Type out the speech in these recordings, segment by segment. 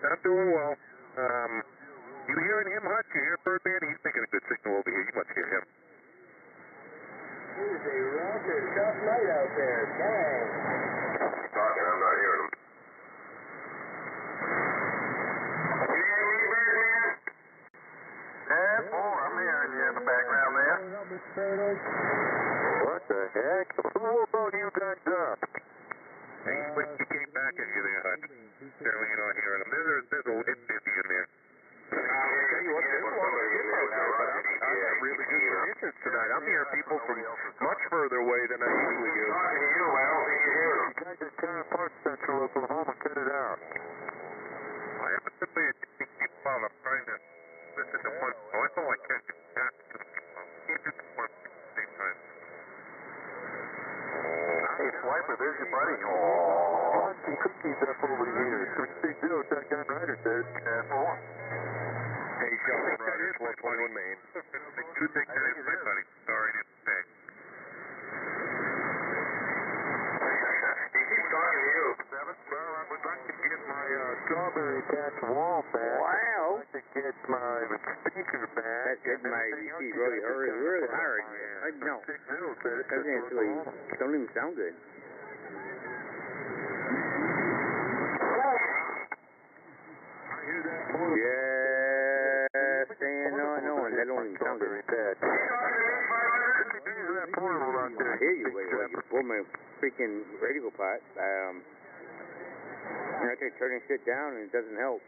I'm doing well. You hearing him, Hutch? You hear Birdman? He's making a good signal over here. You must hear him. It is a rather tough night out there. Dang. He's talking. I'm not hearing him. Can you hear me, Birdman? Yeah, boy, I'm hearing you in the background there. What the heck? Who about you got dumped? Hey, you came back at you there, Hutch. Apparently you're not hearing him. There's a lid busy in there. I'll tell you what, there's a lot of people out there, but I've got really good conditions tonight. I'm hearing people from much further away than I usually do. Talking to you, I don't think you hear him. You guys just turn apart Central Oklahoma, cut it out. I have to say it to keep on. I'm trying to listen to one. Oh, that's all I can do. Can't do one at the same time. Hey, Swiper, there's your buddy. Oh, some cookies up over here. 360 Shotgun Rider says. Careful. Hey, Shotgun Rider, 1221 Maine. 269 is my buddy. Sorry, didn't say. He keeps talking to you. Well, I would like to get my strawberry patch wall back. Wow. I'd like to get my speaker back. That's just my PC really hard. I know. Doesn't actually, don't even sound good. Yeah, saying no, and that don't even sound good. I hear you, wait, you pulled my freaking radio pot. I can turn this shit down and it doesn't help.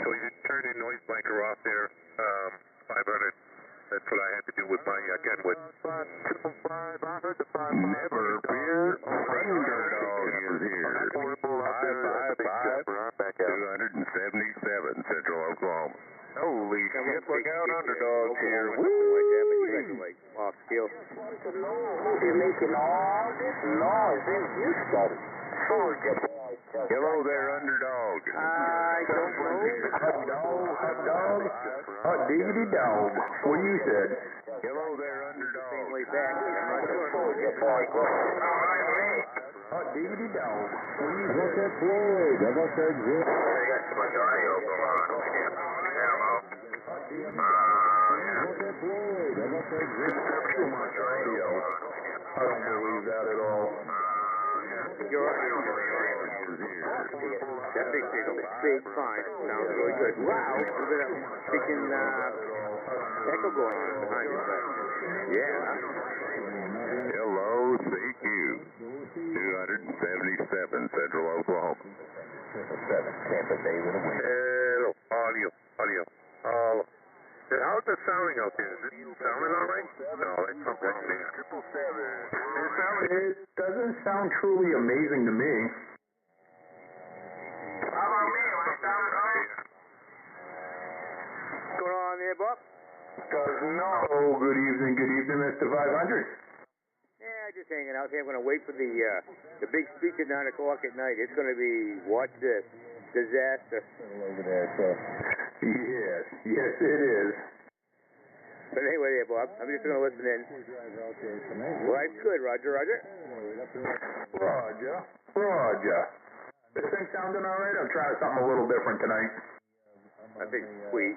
So you turned your noise blanker off there, 500. That's what I had to do with my Kenwood. Never fear, Underdog is here. 277 Central Oklahoma. Holy shit, look out, Underdog's here. Woo! Like that, but you guys are like off skill. You're making all this noise in Houston. Hello there, Underdog. I don't know. Hot dog. Hot diggity dog. What you said? Hello there, Underdog. Same way back. I'm not sure. Hot diggity dog. What you I got that Floyd. I got that Zip. I got too much audio going on. I can't. Hello. I got that Floyd. I got that Zip. Too much audio. I don't believe that at all. Your audio is here. That big signal is big, fine. Sounds really good. Wow. A little bit of freaking echo going on behind you. But yeah. Hello, CQ. 277 Central Oklahoma. Tampa Bay with a win. Hello. Audio. How's it sounding out there? Is it sounding all right? No, it's not wrong there. It doesn't sound truly amazing to me. How about me? Am I sounding all right? What's going on there, Bob? Oh, good evening, Mr. 500. Yeah, just hanging out here. I'm going to wait for the big speech at 9 o'clock at night. It's going to be, watch this, disaster. Over there, so. Yes, it is. But anyway there, Bob, I'm just going to listen in. Life's good, Roger. Roger. This thing sounding all right? I'm trying something a little different tonight. I think sweet.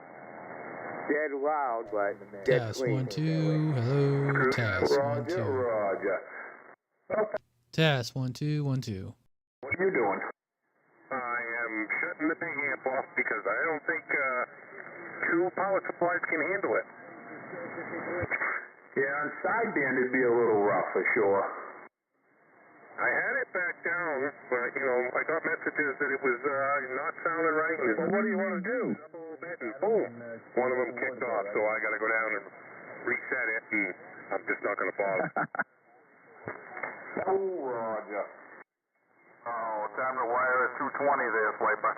Dead loud, but dead Test clean. 1 2. Hello. Test 1 2. Roger. Test 1 2 1 2. What are you doing? I am shutting the big amp off because I don't think two power supplies can handle it. Yeah, on sideband it'd be a little rough for sure. I had it back down, but, I got messages that it was not sounding right. And well, what do you want to do? And boom, one of them kicked off, so I got to go down and reset it, and I'm just not going to bother. Roger. Oh, time to wire at 220 there, Swiper.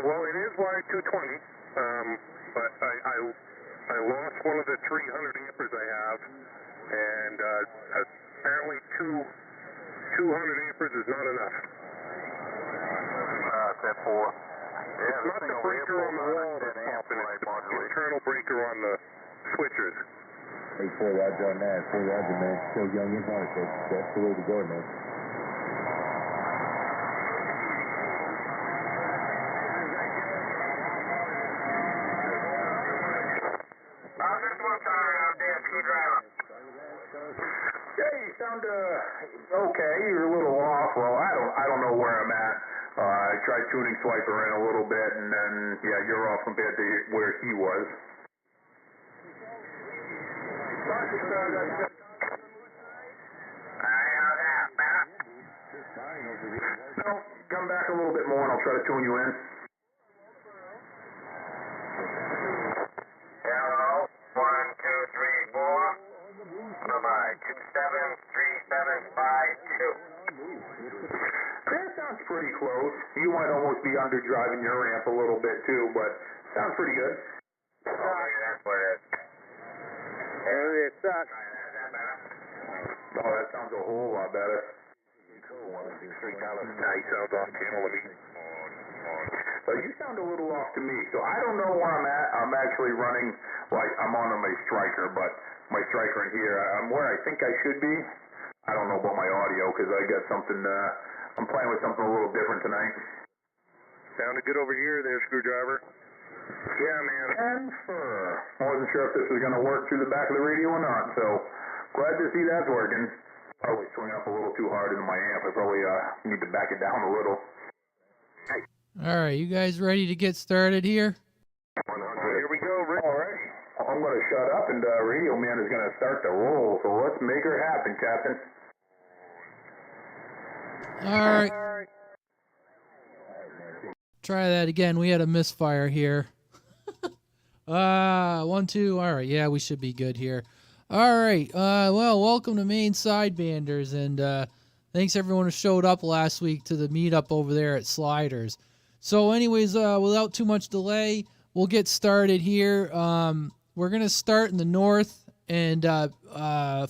Well, it is wired 220, but I lost one of the 300 amperes I have, and apparently 200 amperes is not enough. Step 4. It's not the breaker on the wall that's popping, it's the internal breaker on the switchers. Hey, 4 Roger on that. 4 Roger, man. Still young and hard. That's the way to go, man. sound okay. You're a little off. Well, I don't know where I'm at. I tried tuning Swiper in a little bit, and then yeah, you're off compared to where he was. No, come back a little bit more, and I'll try to tune you in. Hello, 1, 2, 3, 4. Bye-bye, 273752. That sounds pretty close. You might almost be underdriving your ramp a little bit too, but sounds pretty good. Okay, that's what it is. Maybe it sucks. Oh, that sounds a whole lot better. Now he sounds off channel to me. So you sound a little off to me. So I don't know where I'm at. I'm actually running, like, I'm on my striker, but my striker in here, I'm where I think I should be. I don't know about my audio because I got something, I'm playing with something a little different tonight. Sounded good over here there, Screwdriver. Yeah, man. Transfer. I wasn't sure if this was going to work through the back of the radio or not, so glad to see that's working. Probably swinging up a little too hard into my amp. I probably need to back it down a little. All right, you guys ready to get started here? Here we go, Rick. All right. I'm going to shut up, and Radio Man is going to start the roll, so let's make her happen, Captain. All right. Try that again. We had a misfire here. 1, 2. All right. Yeah, we should be good here. All right. Well, welcome to Maine SideBanders, and thanks everyone who showed up last week to the meetup over there at Sliders. So anyways, without too much delay, we'll get started here. We're going to start in the north, and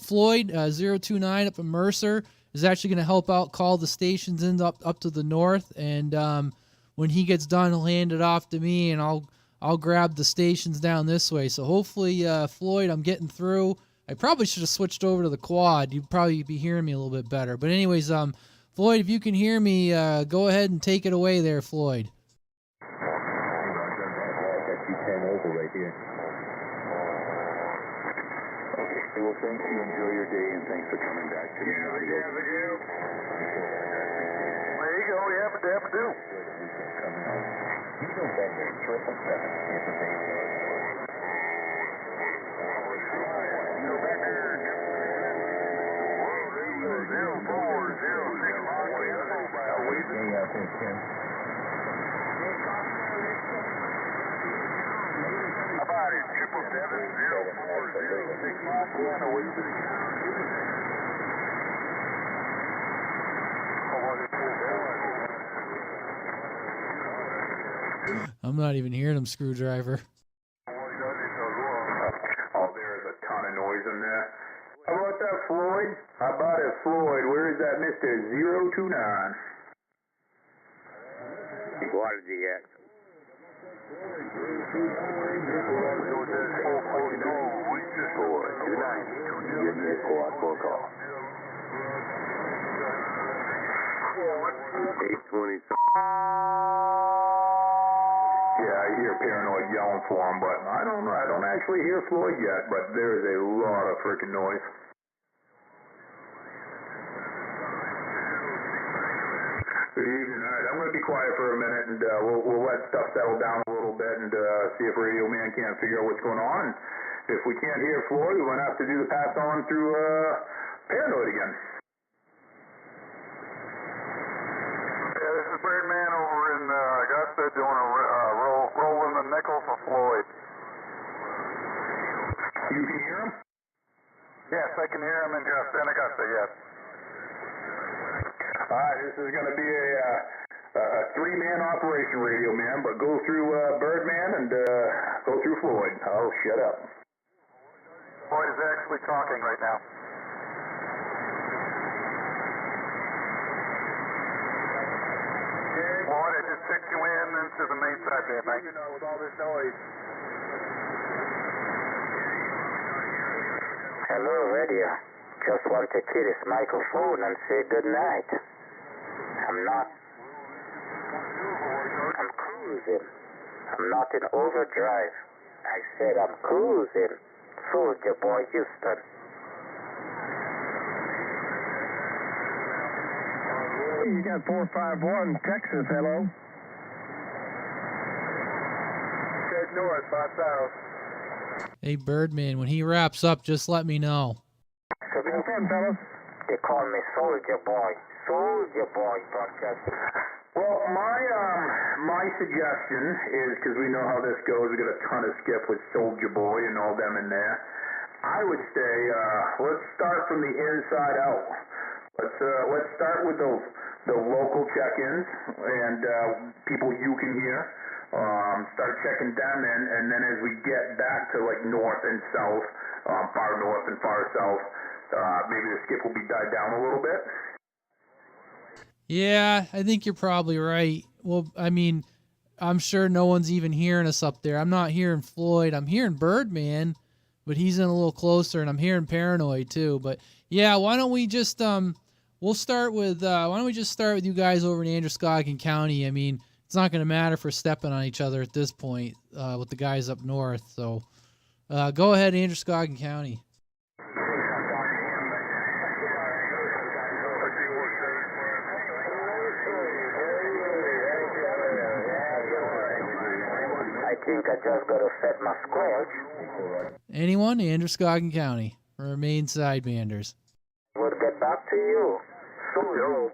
Floyd, 029 up in Mercer, is actually going to help out call the stations in up to the north, and when he gets done, he'll hand it off to me, and I'll grab the stations down this way. So hopefully, Floyd, I'm getting through. I probably should have switched over to the quad. You'd probably be hearing me a little bit better. But anyways, Floyd, if you can hear me, go ahead and take it away there, Floyd. I got you 10 over right here. Okay, well, thank you. Enjoy your day, and thanks for coming back to me. There you go, yabba-dabba-doo. You know better, 777 is the base. Yeah, I think, Tim. How about it? 777-0406. I'm not even hearing him, Screwdriver. Oh, there's a ton of noise in there. How about that, Floyd? How about it, Floyd? Where is that Mr. 029? What did you get? You need a squad for a call. 820. Yeah, I hear Paranoid yelling for him, but I don't actually hear Floyd yet, but there is a lot of freaking noise. Good evening. All right, I'm going to be quiet for a minute, and we'll let stuff settle down a little bit and see if Radio Man can't figure out what's going on. And if we can't hear Floyd, we're going to have to do the pass on through Paranoid again. Yeah, this is Birdman over in Augusta doing a rolling the nickel for Floyd. You can hear him? Yes, I can hear him in Augusta, yes. All right, this is going to be a three-man operation, Radio Man, but go through Birdman and go through Floyd. Oh, shut up. Floyd is actually talking right now. Floyd, I just picked you in into the main side there, mate. You know, with all this noise. Hello, radio. Just want to kill this microphone and say good night. I'm cruising. I'm not in overdrive. I said I'm cruising. Soldier Boy Houston. you got 451 Texas, hello. Check north, 5 south. Hey, Birdman, when he wraps up, just let me know. fellas? They call me Soldier Boy. Soldier Boy broadcasting. Well, my suggestion is, because we know how this goes, we got a ton of skip with Soldier Boy and all them in there. I would say let's start from the inside out. Let's start with the local check-ins and people you can hear. Start checking them in, and then as we get back to like north and south, far north and far south, maybe the skip will be died down a little bit. Yeah, I think you're probably right. Well, I mean, I'm sure no one's even hearing us up there. I'm not hearing Floyd. I'm hearing Birdman, but he's in a little closer, and I'm hearing Paranoid too. But yeah, why don't we just we'll start with why don't we just start with you guys over in Androscoggin County? I mean, it's not going to matter if we're stepping on each other at this point with the guys up north. So go ahead, Androscoggin County. I think I just got to set my squash. Anyone? Androscoggin County for Maine SideBanders. We'll get back to you. Soldier.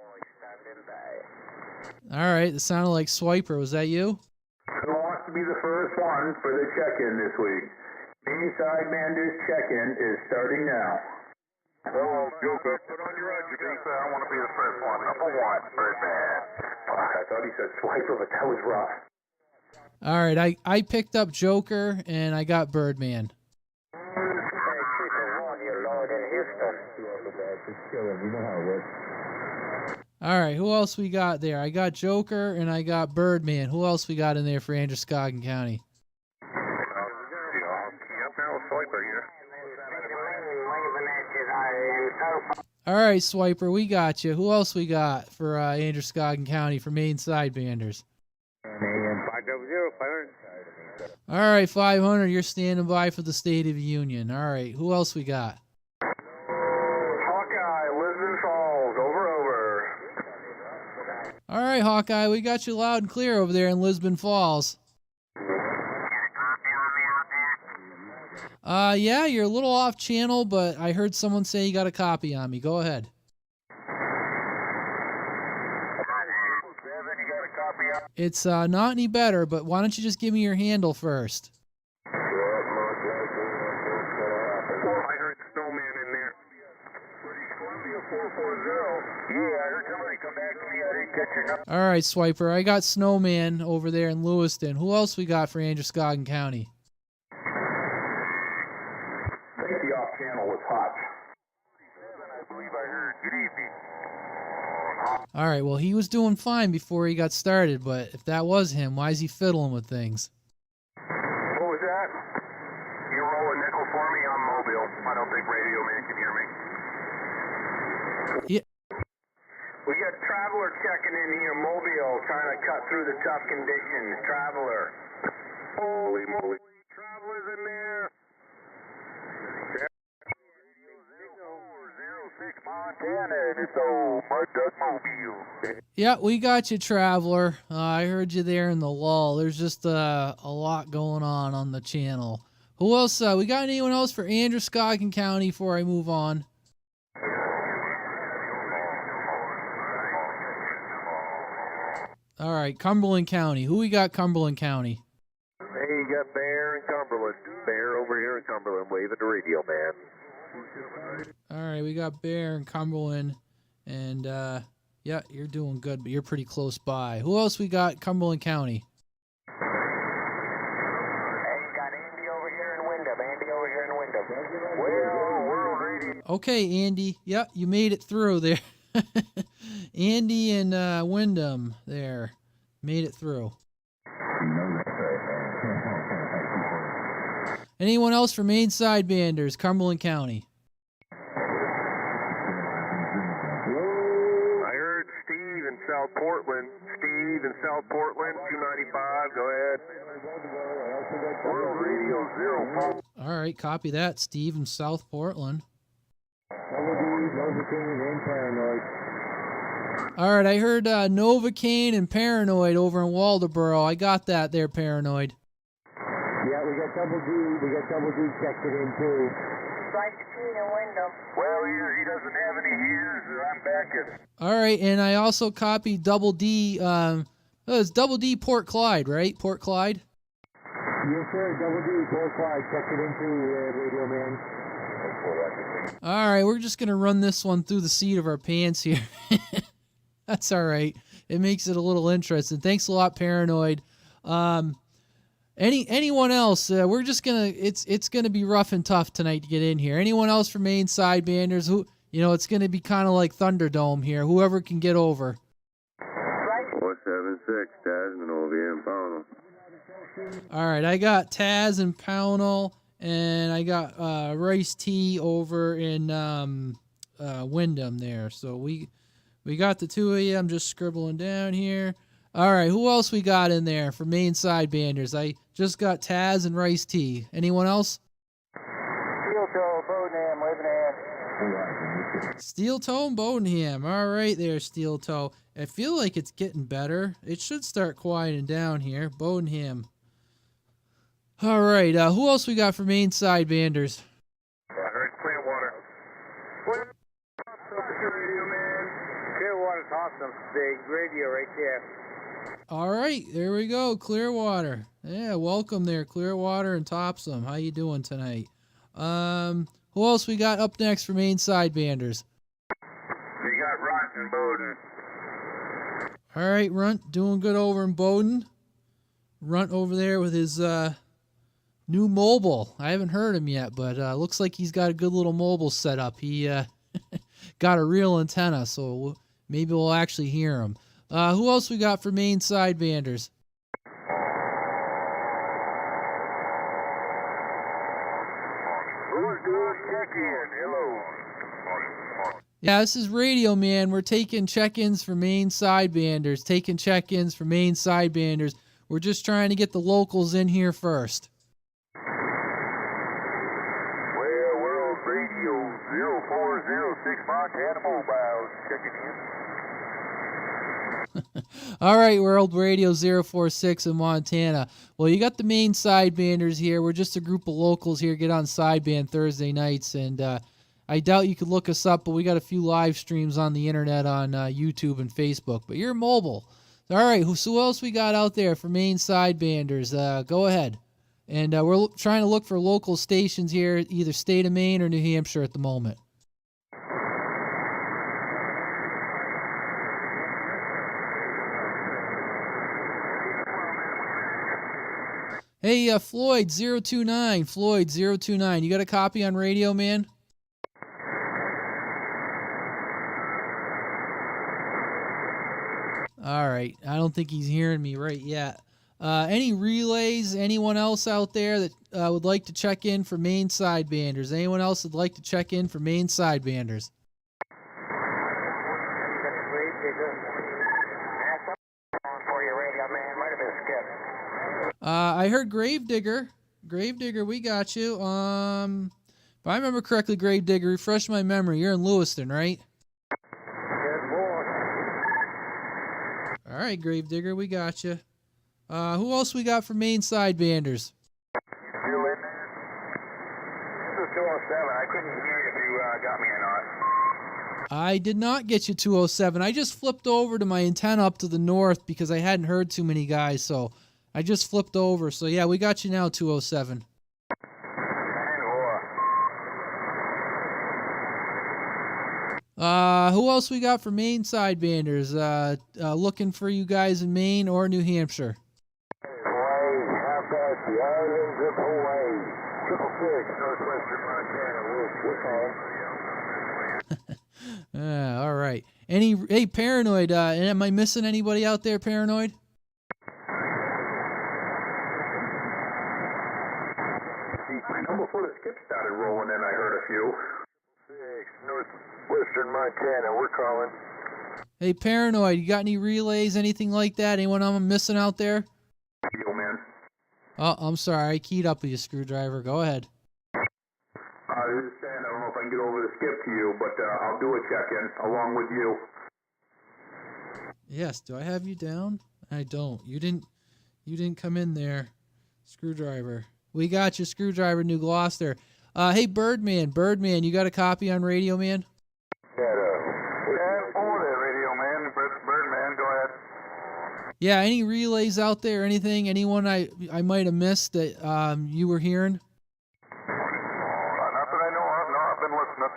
All right, that sounded like Swiper. Was that you? Who wants to be the first one for the check-in this week? Maine SideBanders check-in is starting now. Hello, Joker. Put on your edge. I want to be the first one. Number one, Birdman. Fuck, I thought he said Swiper, but that was rough. All right, I picked up Joker, and I got Birdman. All right, who else we got there? I got Joker, and I got Birdman. Who else we got in there for Androscoggin County? Yep, now Swiper here. All right, Swiper, we got you. Who else we got for Androscoggin County for Maine SideBanders? 500. All right, 500, you're standing by for the State of the Union. All right, who else we got? Hawkeye, Lisbon Falls, over. All right, Hawkeye, we got you loud and clear over there in Lisbon Falls. Yeah, you're a little off channel, but I heard someone say you got a copy on me. Go ahead. It's not any better, but why don't you just give me your handle first? I heard Snowman in there. Yeah, I heard somebody come back to me. I didn't get your number. All right, Swiper, I got Snowman over there in Lewiston. Who else we got for Androscoggin County? I think the off channel was hot. I believe I heard. Good evening. All right, well, he was doing fine before he got started, but if that was him, why is he fiddling with things? What was that? You roll a nickel for me? I'm mobile. I don't think Radio Man can hear me. Yeah. We got Traveler checking in here, Mobile, trying to cut through the tough conditions. Traveler. Holy moly. Travelers in there. Yeah, we got you, Traveler. I heard you there in the lull. There's just a lot going on the channel. Who else? We got anyone else for Androscoggin County before I move on? All right, Cumberland County. Who we got Cumberland County? Hey, you got Bear and Cumberland. Bear over here in Cumberland, waving the radio, man. All right, we got Bear and Cumberland, and yeah, you're doing good, but you're pretty close by. Who else we got Cumberland County? Hey, got Andy over here in Wyndham. Well, World Radio. Okay, Andy. Yep, you made it through there. Andy and Wyndham there. Made it through. Anyone else from Maine SideBanders, Cumberland County? I heard Steve in South Portland. Steve in South Portland, 295. Go ahead. World Radio 04. All right, copy that. Steve in South Portland. All right, I heard Novocaine and Paranoid over in Waldoboro. I got that there, Paranoid. Yeah, we got double D. We got double D checked it in too. Well, he doesn't have any ears, I'm backing. All right, and I also copied Double D. It's Double D Port Clyde, right? Port Clyde? Yes, sir. Double D, Port Clyde. Checked it in too, Radio Man. All right, we're just going to run this one through the seat of our pants here. That's all right. It makes it a little interesting. Thanks a lot, Paranoid. Anyone else? We're just gonna. It's gonna be rough and tough tonight to get in here. Anyone else from Maine SideBanders? Who it's gonna be kind of like Thunderdome here. Whoever can get over. 476, Taz and OVM Pownell. All right, I got Taz and Pownell, and I got Rice T over in Wyndham there. So we got the two of you. I'm just scribbling down here. All right, who else we got in there for Maine SideBanders? I just got Taz and Rice T. Anyone else? Steel Toe, Bodenham, Ravenham. Steel Toe and Bodenham. All right there, Steel Toe. I feel like it's getting better. It should start quieting down here. Bodenham. All right, who else we got for Maine SideBanders? I heard Clearwater. Clearwater's awesome. The radio right there. All right, there we go, Clearwater. Yeah, welcome there, Clearwater and Topsum. How you doing tonight? Who else we got up next for Maine SideBanders? We got Runt and Bowden. All right, Runt, doing good over in Bowden. Runt over there with his new mobile. I haven't heard him yet, but looks like he's got a good little mobile set up. He got a real antenna, so maybe we'll actually hear him. Who else we got for Maine SideBanders? Yeah, this is Radio Man. We're taking check-ins for Maine SideBanders. Taking check-ins for Maine SideBanders. We're just trying to get the locals in here first. Well, World Radio 0406 Montana Mobile checking in. All right, World Radio 046 in Montana. Well, you got the Maine SideBanders here. We're just a group of locals here, get on sideband Thursday nights, and I doubt you could look us up, but we got a few live streams on the internet on YouTube and Facebook. But you're mobile. All right, who else we got out there for Maine SideBanders? Go ahead. And we're trying to look for local stations here, either state of Maine or New Hampshire at the moment. Hey, Floyd 029, Floyd 029. You got a copy on Radio Man? All right. I don't think he's hearing me right yet. Any relays? Anyone else out there that would like to check in for Maine SideBanders? Anyone else would like to check in for Maine SideBanders? For your Radio Man, might have been skipped. I heard Gravedigger. Gravedigger, we got you. If I remember correctly, Gravedigger, refresh my memory. You're in Lewiston, right? All right, Gravedigger, we got you. Who else we got for Maine SideBanders? Still in there? This is 207. I couldn't hear if you got me or not. I did not get you 207. I just flipped over to my antenna up to the north because I hadn't heard too many guys, so I just flipped over. So, yeah, we got you now, 207. Who else we got for Maine SideBanders? Looking for you guys in Maine or New Hampshire. Hawaii, how about the islands of Hawaii? 666, northwestern Montana, we'll call. All right. Hey, Paranoid, am I missing anybody out there, Paranoid? I know before the skip started rolling in, I heard a few. 6, northwestern Montana, we're calling. Hey, Paranoid, you got any relays, anything like that? Anyone I'm missing out there? Yo, man. Oh, I'm sorry. I keyed up with you, screwdriver. Go ahead. I was just saying, I don't know if I can get over the skip to you, but I'll do a check-in along with you. Yes. Do I have you down? I don't. You didn't come in there. Screwdriver. We got you, Screwdriver, New Gloucester. Hey, Birdman, you got a copy on Radio Man? Yeah, for the radio man, Birdman, go ahead. Yeah, any relays out there, anything, anyone I might have missed that you were hearing? Not that I know of. No, I've been listening.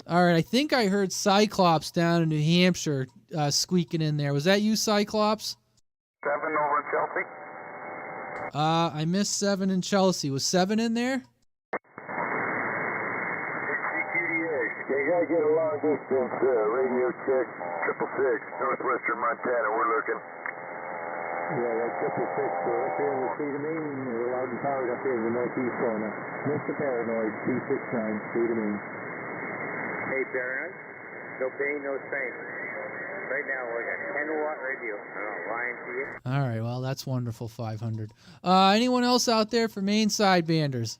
All right, I think I heard Cyclops down in New Hampshire squeaking in there. Was that you, Cyclops? 7 over in Chelsea. I missed 7 in Chelsea. Was 7 in there? You gotta get a long distance radio check. 666, northwestern Montana. We're looking. Yeah, that's 666. We're up here in the state of Maine. We're loud and powered up here in the northeast corner. Mr. Paranoid, 269, state of Maine. Hey, Paranoid. No pain, no strain. Right now, we're at 10-watt radio. I'm lying to you. All right, well, that's wonderful, 500. Anyone else out there for Maine Sidebanders?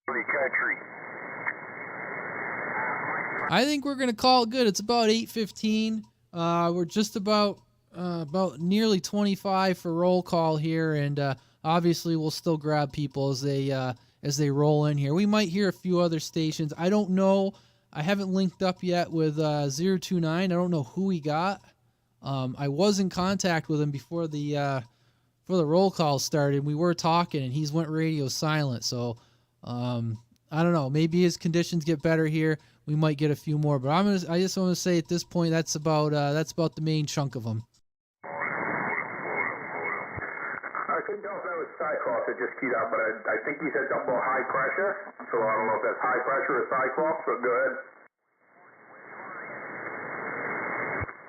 Country. I think we're going to call it good. It's about 8:15. We're just about nearly 25 for roll call here, and obviously we'll still grab people as they roll in here. We might hear a few other stations. I don't know. I haven't linked up yet with 029. I don't know who he got. I was in contact with him before the roll call started. We were talking, and he's went radio silent. So I don't know. Maybe his conditions get better here. We might get a few more. But I just want to say at this point that's about the main chunk of them. I couldn't tell if that was Cyclops that just keyed up, but I think he said something about high pressure. So I don't know if that's high pressure or Cyclops, but go ahead.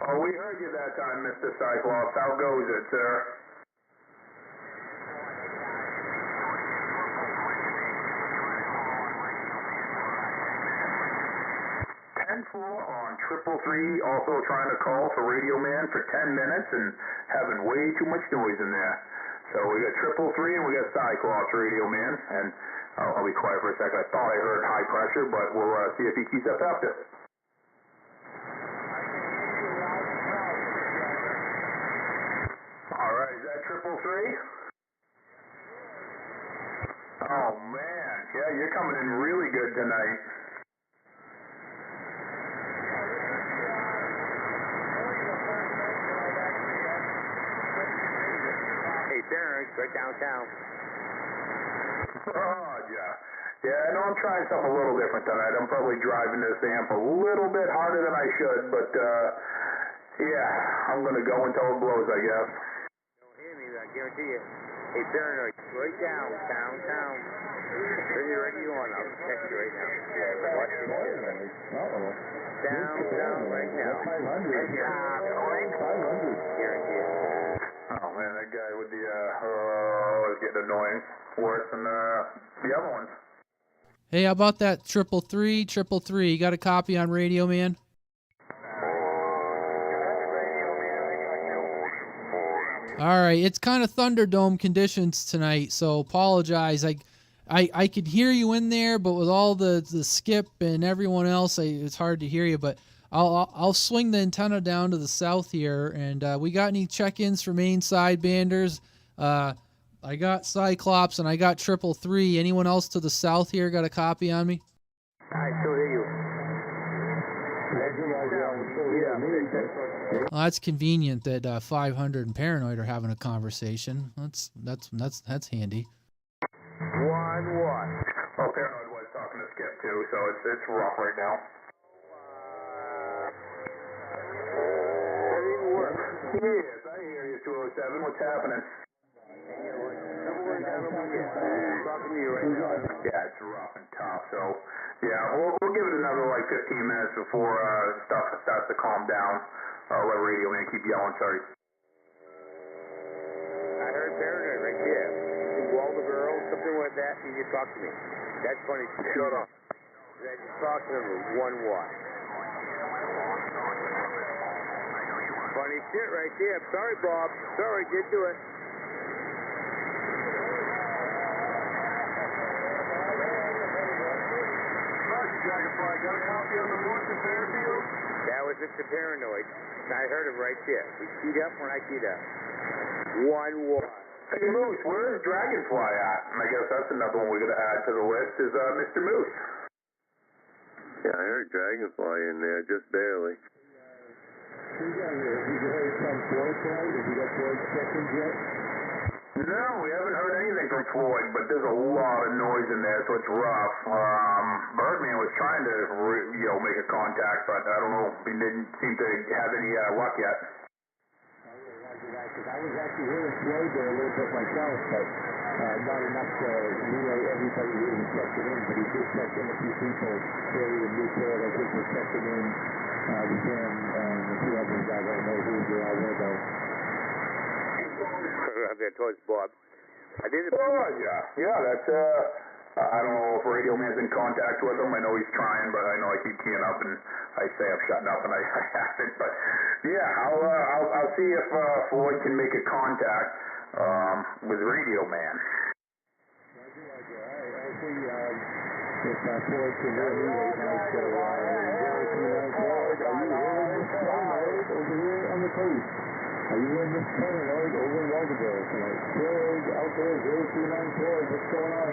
Oh, we heard you that time, Mr. Cyclops. How goes it, sir? 10-4 on 333, also trying to call for Radio Man for 10 minutes and having way too much noise in there. So we got 333 and we got Cyclops Radio Man, and I'll be quiet for a second. I thought I heard high pressure, but we'll see if he keeps up after. All right, is that 333? Oh man, yeah, you're coming in really good tonight. Right downtown. Oh, yeah. Yeah, I know I'm trying something a little different tonight. I'm probably driving this amp a little bit harder than I should, but, yeah, I'm going to go until it blows, I guess. Don't hear me, I guarantee you. Hey, Paranoid, right downtown. Turn your radio on. I'll text you right now. Watch this shit. Downtown right now. 500. Guarantee it. Oh, man, that guy with the, is getting annoying. Worse than, the other ones. Hey, how about that 333? You got a copy on Radio Man? All right, it's kind of Thunderdome conditions tonight, so apologize. I could hear you in there, but with all the skip and everyone else, it's hard to hear you. But I'll swing the antenna down to the south here, and we got any check-ins for Maine Sidebanders? I got Cyclops and I got 333. Anyone else to the south here got a copy on me? I still hear you. Well, that's convenient that 500 and Paranoid are having a conversation. That's handy. 1-1. Oh, Paranoid was talking to Skip too, so it's rough right now. Yes, I hear you, 207. What's happening? Yeah, it's rough and tough. So, yeah, we'll give it another like 15 minutes before stuff starts to calm down. I'll let Radio Man keep yelling. Sorry. I heard Paranoid right there. Waldeboro, something like that. He just talked to me. That's funny. Shut up. I just talked to him. 1 watt. Funny shit right there. Sorry, Bob. Sorry, did do it. Dragonfly, got a copy on the board for Fairfield? That was Mr. Paranoid. I heard him right there. We keyed up when I keyed up. 1-1. Hey, Moose, where's Dragonfly at? And I guess that's another one we're going to add to the list is Mr. Moose. Yeah, I heard Dragonfly in there, just barely. Have you heard from Floyd tonight? Have you got Floyd check-ins yet? No, we haven't heard anything from Floyd, but there's a lot of noise in there, so it's rough. Birdman was trying to, make a contact, but I don't know. He didn't seem to have any luck yet. I was actually hearing Floyd there a little bit myself, but not enough to relay everybody really checking in, but he did check in a few people early in Newport. I think we're checking in with him and a few others. I don't know who they are there, though. Up there towards Bob. I did it. Oh, yeah, that's, I don't know if Radio Man's in contact with him. I know he's trying, but I know I keep keying up and I say I'm shutting up and I haven't. But yeah, I'll see if Floyd can make a contact with Radio Man. I'll see if Floyd can hear me right now. So, Floyd, are you hearing this Paranoid over here on the coast? Are you hearing this Paranoid over in Walterboro tonight? Floyd, out there, 029 Floyd, what's going on?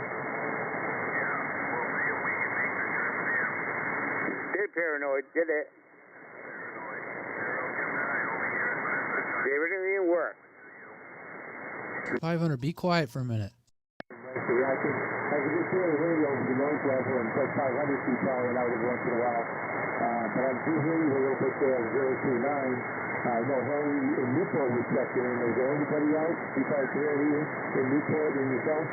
Did Paranoid, did it. David, it didn't work. 500, be quiet for a minute. I can just hear the radio over the noise level and put 500 feet calling out every once in a while. But I do hear you a little bit there at 029. I know Harry in Newport was checking in. Is there anybody else besides Harry in Newport and yourself?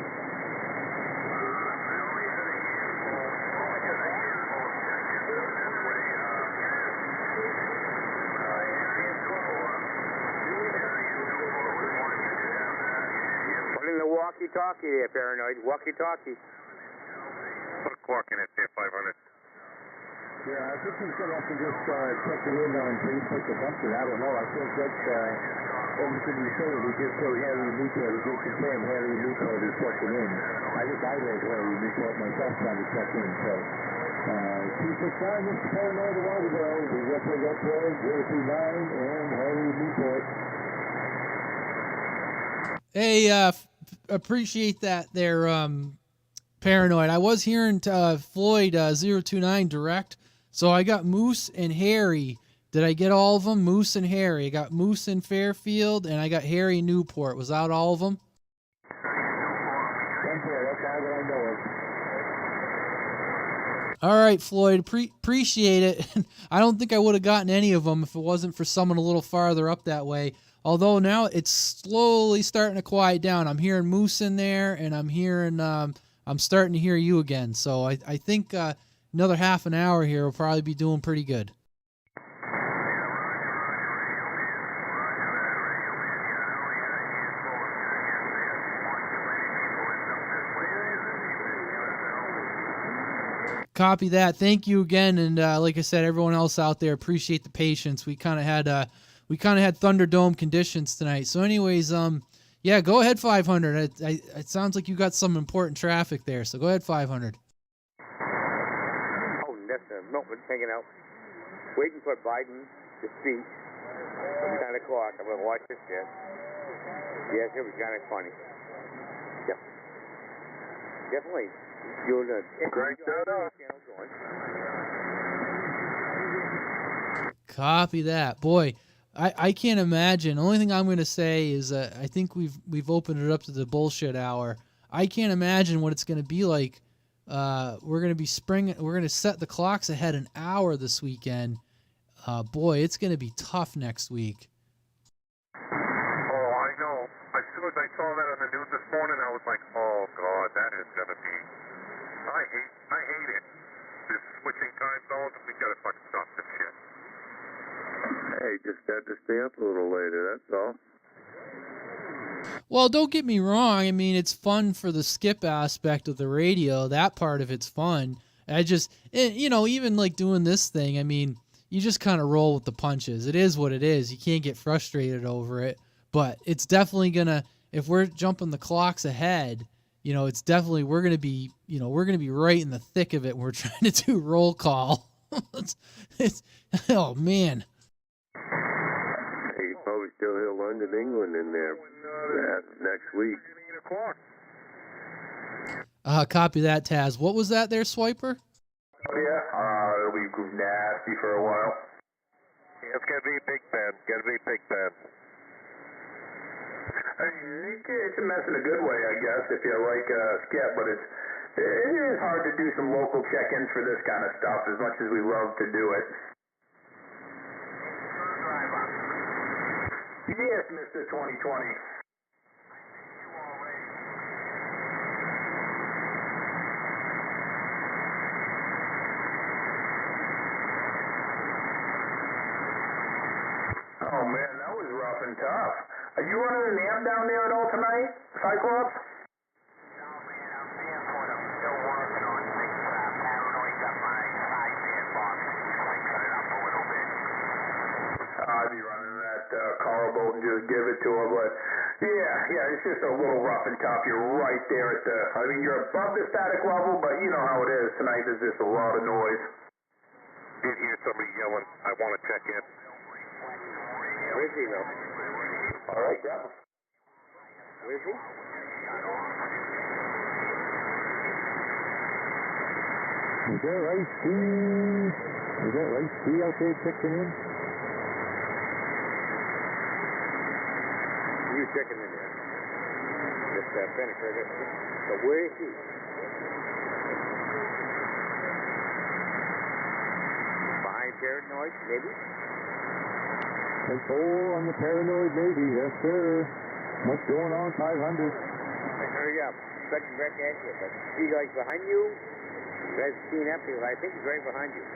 Put in the walkie-talkie there, Paranoid. Walkie-talkie. Put a quark in it there, 500. Yeah, I think he's going to have to just check it in on Facebook or something. I don't know. I think that's everything he's saying. He just said Harry Newport. He just confirmed Harry Newport is checking in. I think I read Harry Newport myself trying to check in. So, 269, Mr. Paranoid a while ago. We represent Floyd, 029, and Harry Newport. Hey, appreciate that there, Paranoid. I was hearing Floyd 029 direct, so I got Moose and Harry. Did I get all of them? Moose and Harry. I got Moose in Fairfield, and I got Harry in Newport. Was that all of them? That's all that I know of. All right, Floyd. Appreciate it. I don't think I would have gotten any of them if it wasn't for someone a little farther up that way. Although now it's slowly starting to quiet down. I'm hearing Moose in there, and I'm hearing... I'm starting to hear you again, so I think another half an hour here will probably be doing pretty good. Copy that. Thank you again, and like I said, everyone else out there, appreciate the patience. We kind of had Thunderdome conditions tonight. So, anyways, yeah, go ahead, 500. It sounds like you got some important traffic there, so go ahead, 500. Oh, that's Milton hanging out. Waiting for Biden to speak from 10 o'clock. I'm going to watch this shit. Yes, it was kind of funny. Yep. Definitely. You're the Great job. Copy that. Boy, I can't imagine. The only thing I'm going to say is I think we've opened it up to the bullshit hour. I can't imagine what it's going to be like. We're going to set the clocks ahead an hour this weekend. Boy, it's going to be tough next week. Oh, I know. As soon as I saw that on the news this morning, I was like, oh, God, that is going to be... I hate it. This switching time zones, we got to fucking stop this shit. Hey, just had to stay up a little later, that's all. Well, don't get me wrong. I mean, it's fun for the skip aspect of the radio. That part of it's fun. Even like doing this thing, I mean, you just kind of roll with the punches. It is what it is. You can't get frustrated over it. But it's definitely going to, if we're jumping the clocks ahead, it's definitely, we're going to be right in the thick of it when we're trying to do roll call. it's, oh man. You probably still hear London, England in there next week. 8 o'clock. Copy that, Taz. What was that there, Swiper? Oh, yeah, it'll be nasty for a while. Yeah, it's gotta be Big Ben. Gotta be Big Ben. It's a mess in a good way, I guess, if you like skip, but it is hard to do some local check-ins for this kind of stuff, as much as we love to do it. Yes, Mr. 2020. Oh, man, that was rough and tough. Are you running an amp down there at all tonight, Cyclops? No, man, I'm paying for it. I'm still working on things. Paranoid got my sideband box. I cut it up a little bit. I'd be running that Carl bolt and just give it to her, but yeah, it's just a little rough and tough. You're right there at you're above the static level, but you know how it is. Tonight there's just a lot of noise. Did hear somebody yelling, I want to check in. Where is he, though? All right, yeah. Where is he? Is that right, Steve? Is that right, Steve out there checking in? You checking in there. Just Fenix right there. But where is he? Behind Paranoid, maybe? Control on the Paranoid Navy, yes sir. What's going on, 500? Hurry up. Expecting back at you, but is he like behind you? Red's seen empty, but I think he's right behind you.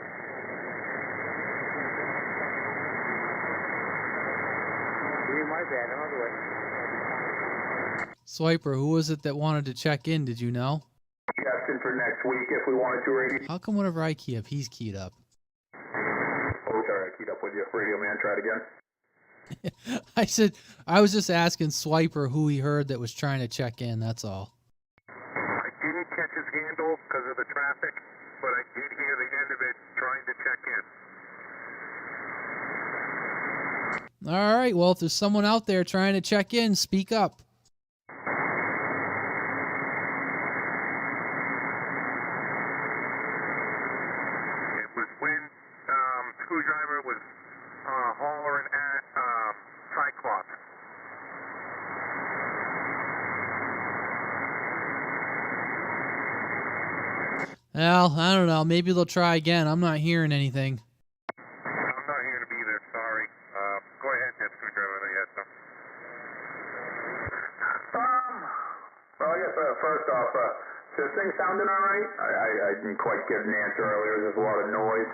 Give me my bad, another way. Swiper, who was it that wanted to check in? Did you know? Suggestion for next week if we wanted to radio. How come whenever I key up, he's keyed up? Oh, sorry, I keyed up with you. Radio man, try it again. I was just asking Swiper who he heard that was trying to check in, that's all. I didn't catch his handle because of the traffic, but I did hear the end of it trying to check in. All right, well, if there's someone out there trying to check in, speak up. It was when Screwdriver was hollering at Cyclops. Well, I don't know. Maybe they'll try again. I'm not hearing anything. I'm not here to be there, sorry. Go ahead, get Screwdriver. They had some. Well, I guess first off, this thing sounding all right? I didn't quite get an answer earlier. There's a lot of noise.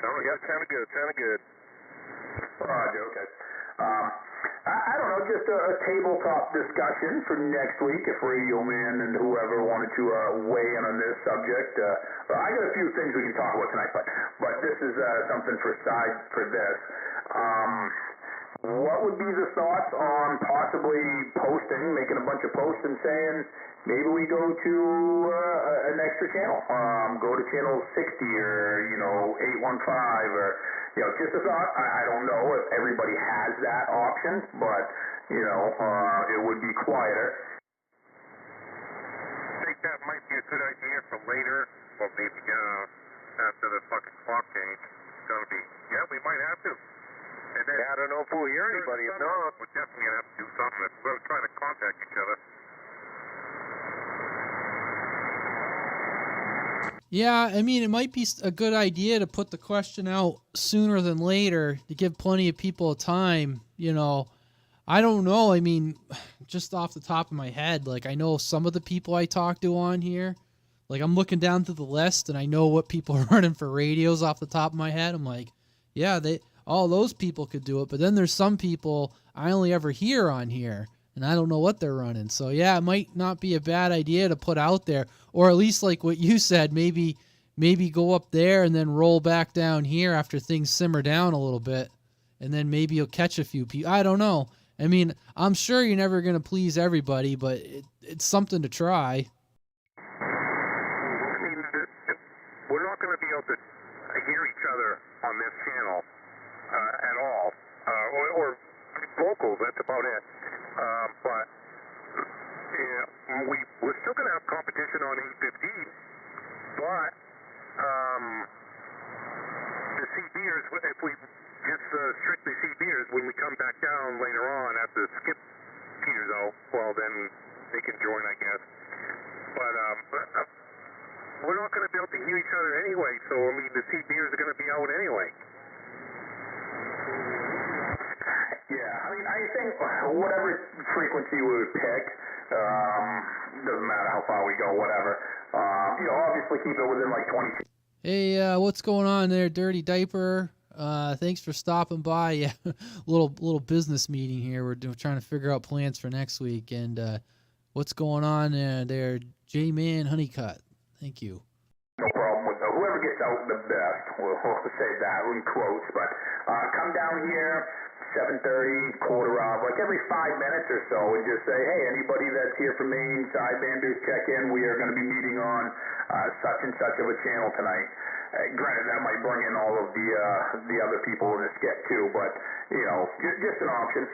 Sounded good, sounded good. Roger, okay. I don't know, just a tabletop discussion for next week if Radio Man and whoever wanted to weigh in on this subject. I got a few things we can talk about tonight, but this is something for this. What would be the thoughts on possibly making a bunch of posts and saying maybe we go to an extra channel, go to channel 60 or 815 or just a thought. I don't know if everybody has that option, but it would be quieter. I think that might be a good idea for later, well maybe after the fucking clock change. It's gonna be, we might have to. And then, I don't know if we'll hear anybody. If not, we're definitely going to have to do something. We're going to try to contact each other. Yeah, I mean, it might be a good idea to put the question out sooner than later to give plenty of people time. I don't know. I mean, just off the top of my head, like I know some of the people I talk to on here. Like I'm looking down through the list and I know what people are running for radios off the top of my head. I'm like, yeah, all those people could do it, but then there's some people I only ever hear on here, and I don't know what they're running. So, yeah, it might not be a bad idea to put out there, or at least like what you said, maybe go up there and then roll back down here after things simmer down a little bit, and then maybe you'll catch a few people. I don't know. I mean, I'm sure you're never going to please everybody, but it's something to try. I mean, we're not going to be able to hear each other on this channel at all, or locals. That's about it. But we're still going to have competition on 815, but the CBers, if we just strictly CBers, when we come back down later on after Skip peters out, well then they can join, I guess. But we're not going to be able to hear each other anyway, so I mean the CBers are going to be out anyway. Yeah, I mean, I think whatever frequency we would pick, doesn't matter how far we go, whatever. Obviously keep it within like 20 feet. Hey, what's going on there, Dirty Diaper? Thanks for stopping by. Yeah, little business meeting here. We're trying to figure out plans for next week. And what's going on there, J-Man Honeycutt? Thank you. No problem with whoever gets out the best. We'll say that in quotes. But come down here, 7:30, quarter of, like every 5 minutes or so, and just say, hey, anybody that's here for Maine SideBanders, check in. We are going to be meeting on such and such of a channel tonight. Granted, that might bring in all of the other people in the skit too, but just an option.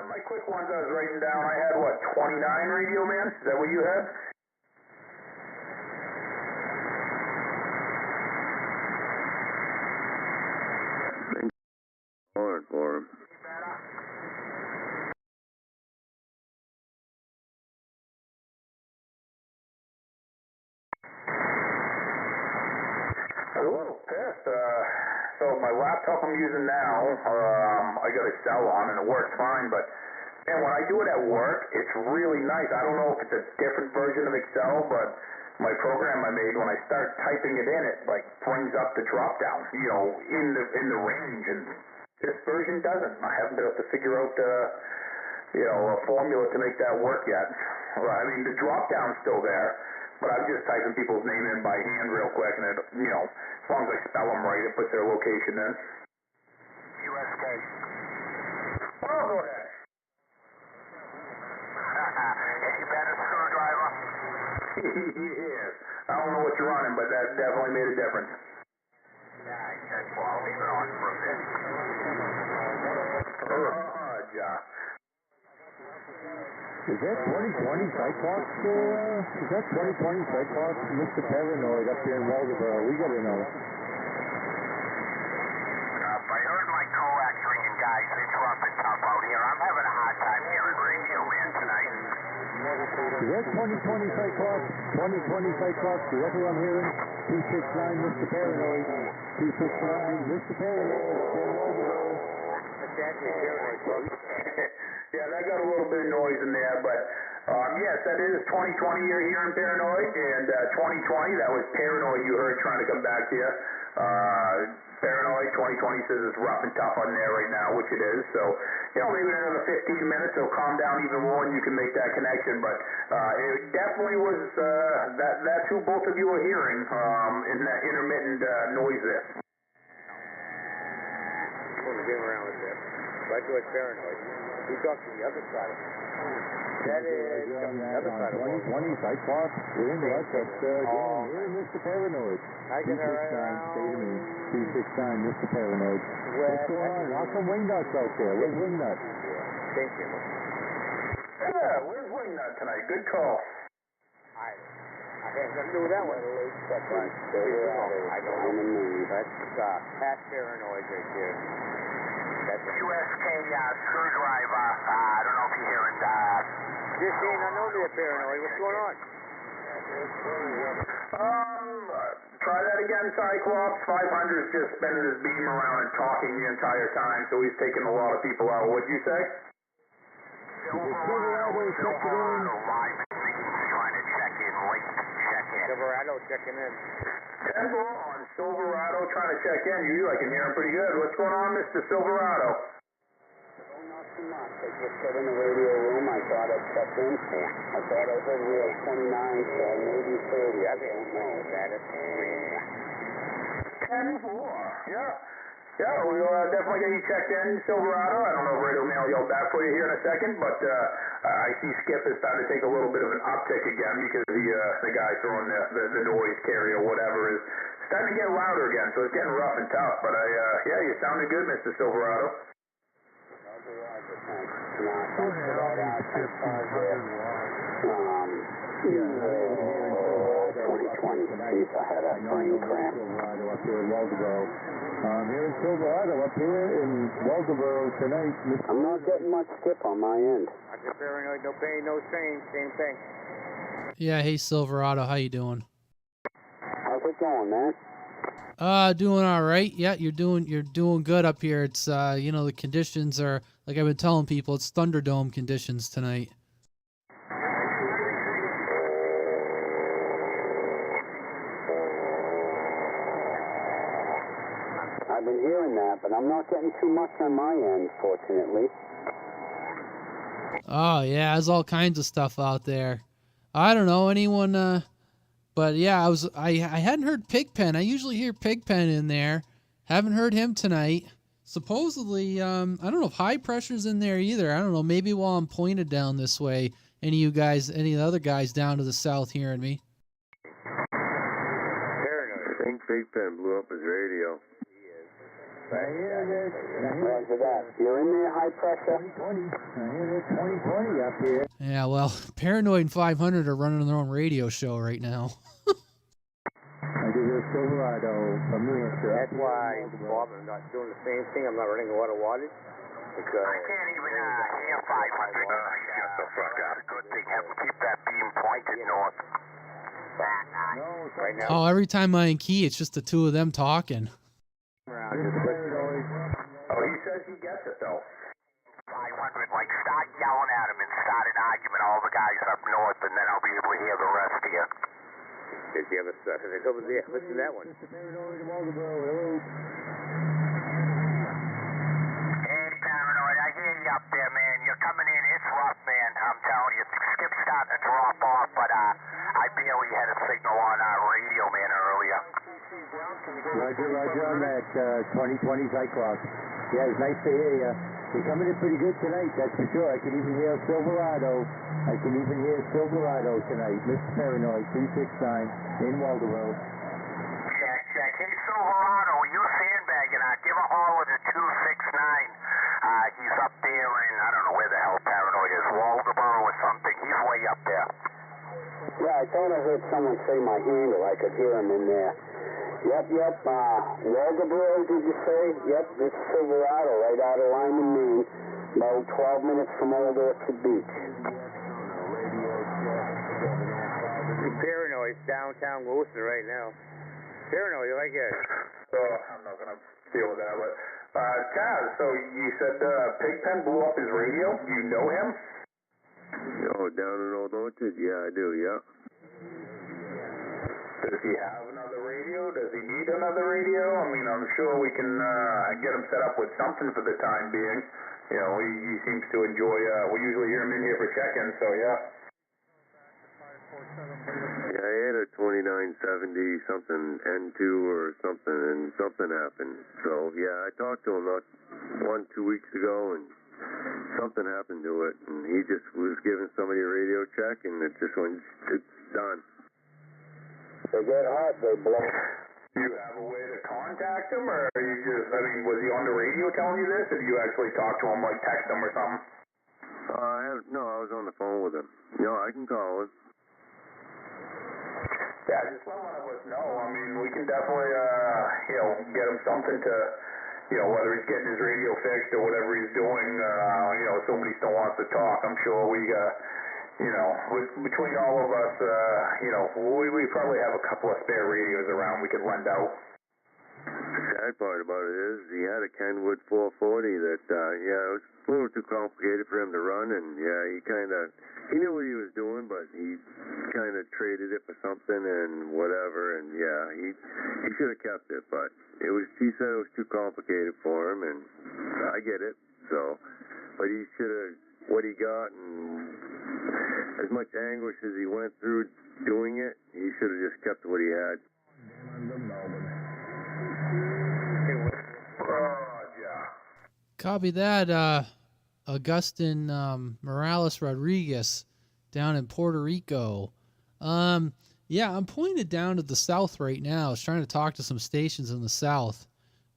My quick ones I was writing down, I had, 29 radio man? Is that what you had? Hard for him. I was a little pissed. So my laptop I'm using now, I got Excel on and it works fine, but man, when I do it at work, it's really nice. I don't know if it's a different version of Excel, but my program I made, when I start typing it in, it like brings up the drop down, in the range, and this version doesn't. I haven't been able to figure out a formula to make that work yet. I mean, the drop down's still there, but I'm just typing people's name in by hand real quick, and it, as long as I spell them right, it puts their location in. USK. Oh, go ahead. You better screwdriver. Yes. I don't know what you're running, but that definitely made a difference. Yeah, well, I'll leave it on for a bit. Yeah. Is that 2020 Cyclops? Is that 2020 Cyclops? Mr. Paranoid up here in Waldeboro. We gotta know. I heard my coax ringing, guys. It's rough and tough out here. I'm having a hard time hearing radio man tonight. Is that 2020 Cyclops? 2020 Cyclops? Is that who I'm hearing? 269 Mr. Paranoid. 269 Mr. Paranoid. Yeah, that got a little bit of noise in there, but yes, that is 2020 you're here in Paranoid, and 2020, that was Paranoid you heard trying to come back to you. Paranoid 2020 says it's rough and tough on there right now, which it is, so, maybe in another 15 minutes it'll calm down even more and you can make that connection, but it definitely was, that's who both of you are hearing in that intermittent noise there. I'm going to get around with this. Right to it, Paranoid. We talked to the other side of it. That is the other side of it. 2020 Cyclops. We're in the that's here's Mr. Paranoid. I get her right 269, stay to me. 269 Mr. Paranoid. What's going on? How come Wingnuts out there? Where's Wingnut? Thank you. Yeah, where's Wingnut tonight? Good call. I have nothing to do with that one. I don't know. That's Pat Paranoid right there. That's USK screwdriver. I don't know if you're hearing Just saying, I know they're Paranoid. What's going on? Try that again, Cyclops. 500's just spinning his beam around and talking the entire time, so he's taking a lot of people out. What'd you say? Silverado live trying to check in, late check in. Silverado checking in. Temple on Silverado trying to check in. I can hear him pretty good. What's going on, Mr. Silverado? Nothing much. I just got in the radio room. I thought I'd check in. I thought I heard we had 29, so maybe 30. I don't know. That is 10-4. Yeah. Yeah, we'll definitely get you checked in, Silverado. I don't know if Radio Mail yelled back for you here in a second, but I see Skip is starting to take a little bit of an uptick again because the guy throwing the noise carrier or whatever is starting to get louder again, so it's getting rough and tough. But yeah, you sounded good, Mr. Silverado. I had a brain cramp. Up here in Waldeboro. Here in Silverado, up here in Waldeboro tonight. I'm not getting much skip on my end. I'm just paranoid, no pain, no strain, same thing. Yeah, hey Silverado, how you doing? How's it going, man? Doing all right. Yeah, you're doing good up here. It's you know, the conditions are, like I've been telling people, it's Thunderdome conditions tonight. I've been hearing that, but I'm not getting too much on my end, fortunately. Oh yeah, there's all kinds of stuff out there. I don't know anyone. But yeah, I hadn't heard Pigpen. I usually hear Pigpen in there. Haven't heard him tonight. Supposedly, I don't know if High Pressure's in there either. I don't know. Maybe while I'm pointed down this way, any of the other guys down to the south hearing me. I think Pigpen blew up his radio. Roger that. You're in there, High Pressure? 2020 up here. Yeah, well, Paranoid and 500 are running their own radio show right now. I do hear Silverado from New Hampshire. That's why, Bob, I'm not doing the same thing. I'm not running a lot of wattage. I can't even hear 500. Shut the fuck up. Good thing. Have them keep that beam pointed north. Right now. Oh, every time I key, it's just the two of them talking. Oh, he says he gets it, though. 500, like, start yelling at him and start an argument, all the guys up north, and then I'll be able to hear the rest of you. Did you ever start it over there? Listen to that one. Hey, Paranoid, I hear you up there, man. You're coming in. It's rough, man. I'm telling you. Skip's starting to drop off, but I barely had a signal on our radio, man, earlier. Roger on that 2020 Cyclops. Yeah, it's nice to hear you. You're coming in pretty good tonight, that's for sure. I can even hear Silverado. Tonight. Mr. Paranoid, 369 in Waldeboro. Check. Hey, Silverado, you sandbagging? Give a haul to 269. He's up there in, I don't know where the hell Paranoid is, Waldeboro or something. He's way up there. Yeah, I thought I heard someone say my handle. I could hear him in there. Yep. Waldeboro, did you say? Yep, this is Silverado, right out of Lyman, Maine. About 12 minutes from Old Orchard Beach. Paranoid's downtown Lewiston right now. Paranoid, you like it? So I'm not going to deal with that. But Taz, so you said Pigpen blew up his radio. Do you know him? Oh, down in Old Orchard? Yeah, I do, yeah. Does he have another radio? Does he need another radio? I mean, I'm sure we can get him set up with something for the time being. You know, he seems to enjoy, we usually hear him in here for check-ins, so yeah. Yeah, I had a 2970 something N2 or something, and something happened. So, yeah, I talked to him not 2 weeks ago, and something happened to it, and he just was giving somebody a radio check, and it just went, it's done. They get hot, they blow. Do you have a way to contact him, or are you just, I mean, was he on the radio telling you this, or do you actually talk to him, like text him or something? No, I was on the phone with him. No, I can call him. Yeah, just let one of us know. I mean, we can definitely, get him something to, whether he's getting his radio fixed or whatever he's doing, somebody still wants to talk. I'm sure we, between all of us, we probably have a couple of spare radios around we could lend out. The sad part about it is he had a Kenwood 440 that, it was a little too complicated for him to run, and he knew what he was doing, but he kind of traded it for something and whatever, and he should have kept it, but he said it was too complicated for him, and I get it, so But he should have, what he got, and as much anguish as he went through doing it, he should have just kept what he had. Copy that, Augustin Morales Rodriguez down in Puerto Rico. Yeah, I'm pointed down to the south right now. I was trying to talk to some stations in the south,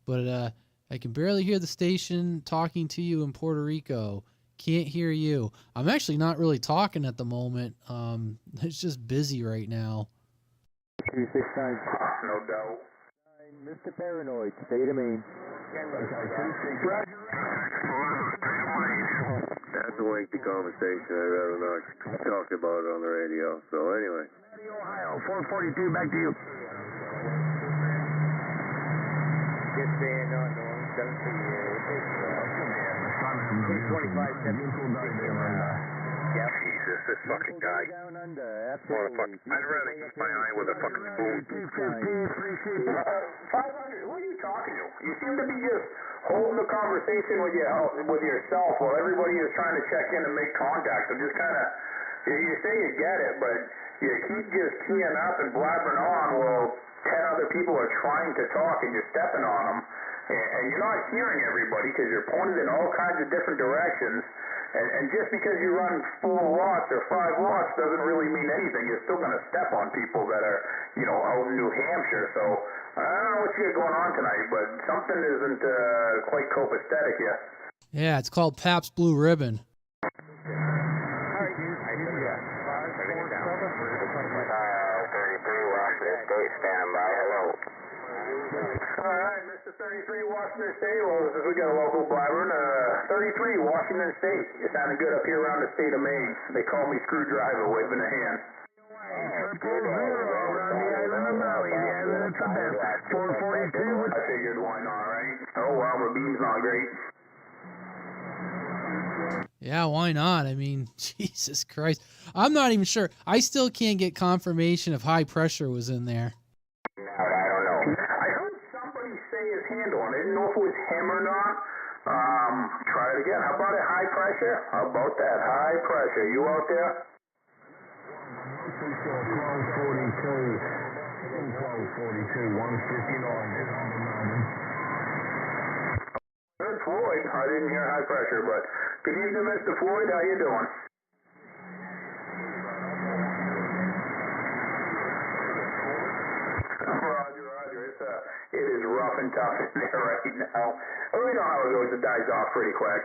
but I can barely hear the station talking to you in Puerto Rico. Can't hear you. I'm actually not really talking at the moment. It's just busy right now. 269. No doubt. Mr. Paranoid, state of Maine. That's a lengthy conversation. I'd rather not talk about it on the radio. So anyway. Ohio, 442, back to you. Just saying, no, done for years. It's 25, Jesus, this fucking guy. Motherfucker. I'd rather eat my eye with a fucking spoon. 500, who are you talking to? You seem to be just holding the conversation with yourself while everybody is trying to check in and make contact. I'm just kind of, you say you get it, but you keep just keying up and blabbering on while 10 other people are trying to talk and you're stepping on them. And you're not hearing everybody because you're pointed in all kinds of different directions. And just because you run 4 watts or 5 watts doesn't really mean anything. You're still going to step on people that are, out in New Hampshire. So I don't know what you got going on tonight, but something isn't quite copacetic yet. Yeah, it's called Pabst Blue Ribbon. 33 Washington State, standing by. Hello. All right, Mr. 33 Washington State. Well, we got a local blabber. 33 Washington State. You're sounding good up here around the state of Maine. They call me Screwdriver, waving a hand. I figured, why not, right? Oh, well, the beam's not great. Yeah, why not? I mean, Jesus Christ. I'm not even sure. I still can't get confirmation if high pressure was in there. I don't know. I heard somebody say his handle, and I didn't know if it was him or not. Try it again. How about it, high pressure? How about that, high pressure? You out there? 1242, 159. Good, Floyd. I didn't hear high pressure, but good evening, Mr. Floyd. How you doing? Roger. It is rough and tough in there right now. Well, we know how it goes. It dies off pretty quick.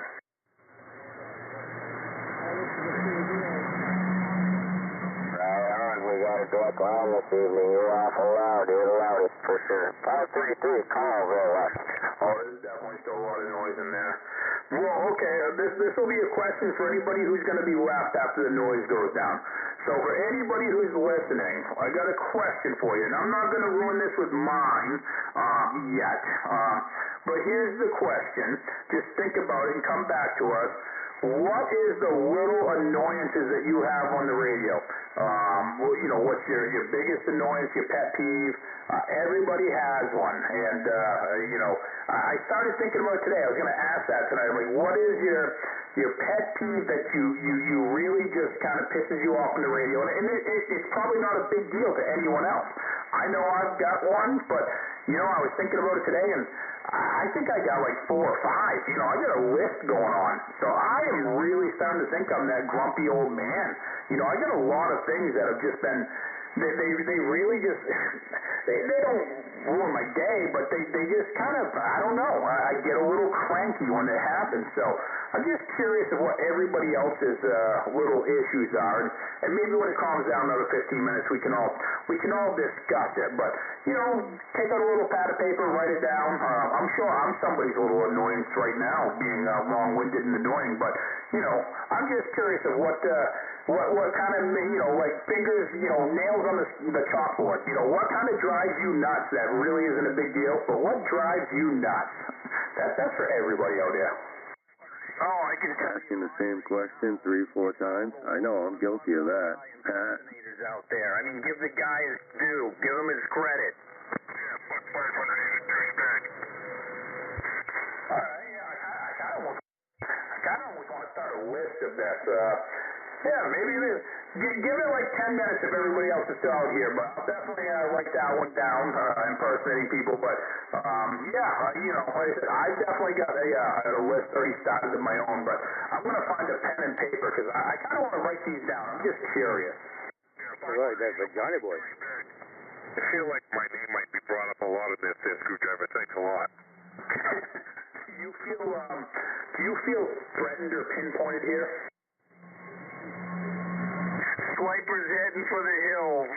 We got a direct line this evening. You're awful loud. You're the loudest for sure. 533 Carlville, Washington. Oh, there's definitely still a lot of noise in there. Well, okay, this will be a question for anybody who's going to be left after the noise goes down. So for anybody who's listening, I got a question for you, and I'm not going to ruin this with mine yet. But here's the question. Just think about it and come back to us. What is the little annoyances that you have on the radio? What's your biggest annoyance, your pet peeve? Everybody has one. And, I started thinking about it today. I was going to ask that tonight. I'm like, what is your pet peeve that you really just kind of pisses you off on the radio? And it's probably not a big deal to anyone else. I know I've got one, but, I was thinking about it today, and I think I got like 4 or 5. I got a list going on. So I am really starting to think I'm that grumpy old man. I got a lot of things that have just been, they really just, they don't ruin my day, but they just kind of, I don't know, I get a little cranky when it happens. So I'm just curious of what everybody else's little issues are. And maybe when it calms down another 15 minutes, we can all discuss it. But, take out a little pad of paper, write it down. I'm sure I'm somebody's little annoyance right now, being long-winded and annoying. But, I'm just curious of what kind of, like fingers, nails on the chalkboard. What kind of drives you nuts that really isn't a big deal, but what drives you nuts? That's for everybody out there. Oh, I can asking the same question 3-4 times. I know, I'm guilty of that. Out there. I mean, give the guy his due. Give him his credit. All right, yeah, I kind of almost this. Yeah, maybe it is. Give it like 10 minutes if everybody else is still out here, but I'll definitely write that one down, impersonating people. But, you know, like I said, I definitely got a list already started of my own, but I'm going to find a pen and paper because I kind of want to write these down. I'm just curious. Right, that's a Johnny boy. I feel like my name might be brought up a lot in this screwdriver. Thanks a lot. Do you feel threatened or pinpointed here? Swiper's heading for the hills.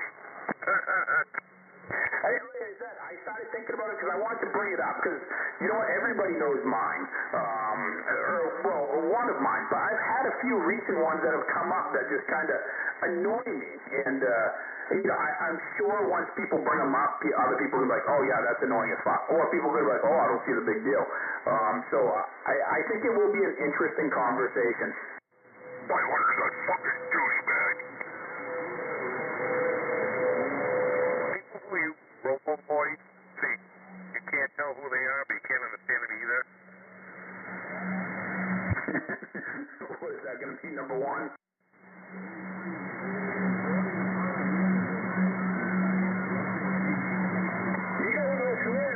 I started thinking about it because I wanted to bring it up because, you know what, everybody knows mine. One of mine, but I've had a few recent ones that have come up that just kind of annoy me. And, you know, I'm sure once people bring them up, other people will be like, oh, yeah, that's annoying as fuck. Or people will be like, oh, I don't see the big deal. So I think it will be an interesting conversation. Why, what is that fucking douchebag? People you robo boys, see, you can't tell who they are, but you can't understand them either. What is that going to be, number one? You gotta listen in.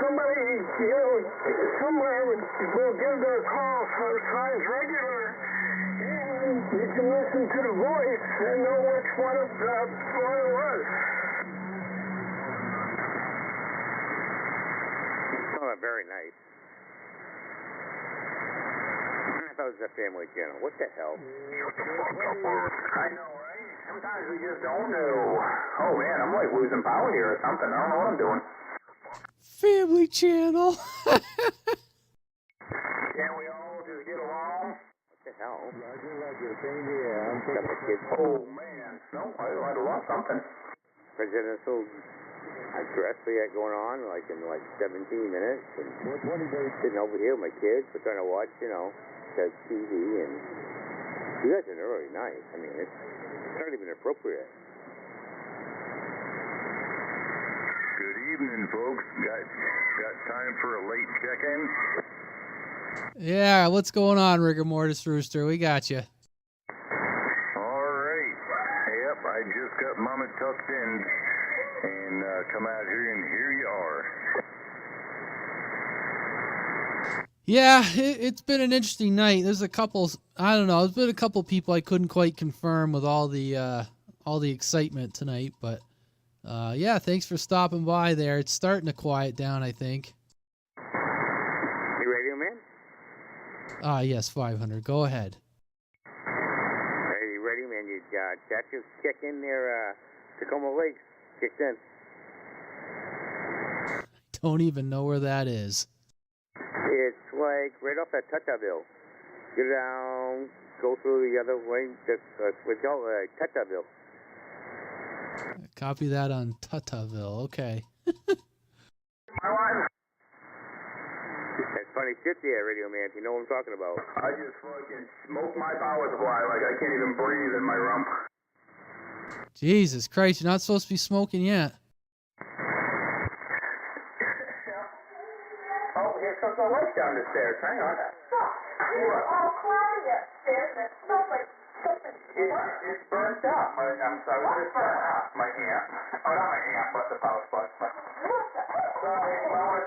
Somebody, you know, somewhere will give those call signs regular, and you can listen to the voice and know which one it was. Oh, very nice. I thought it was a family channel. What the hell? Shut the fuck up, I know, right? Sometimes we just don't know. Oh, man, I'm like losing power here or something. I don't know what I'm doing. Family Channel. Can't we all just get along? What the hell? Roger, same here. I'm Got the kids Oh, man. No, I'd have lost something. presidential address we got going on, like in like 17 minutes, and sitting over here with my kids, we're trying to watch, you know, the TV, and you guys are really nice. I mean, it's not even appropriate. Good evening, folks. Got time for a late check-in? Yeah, what's going on, Rigor Mortis Rooster? We got you. All right. Yep, I just got Mama tucked in and come out here, and here you are. Yeah, it's been an interesting night. There's a couple, I don't know, there's been a couple people I couldn't quite confirm with all the excitement tonight, but yeah, thanks for stopping by there. It's starting to quiet down, I think. You radio man? Yes, 500. Go ahead. Hey, radio man, you that just kicked in there, Tacoma Lakes, kicked in. Don't even know where that is. It's like right off that Tutaville. Go down, go through the other way, just Tutaville. Copy that on Tutaville. Okay. That's funny shit there, radio man, if you know what I'm talking about. I just fucking smoked my power supply like I can't even breathe in my room. Jesus Christ, you're not supposed to be smoking yet. Oh, here comes my wife down the stairs. Hang on. We were all cloudy upstairs and it smelled like something. It's burnt up. I'm sorry. It's burnt up. My amp. Oh, not my amp, but the power supply. Sorry. Well, I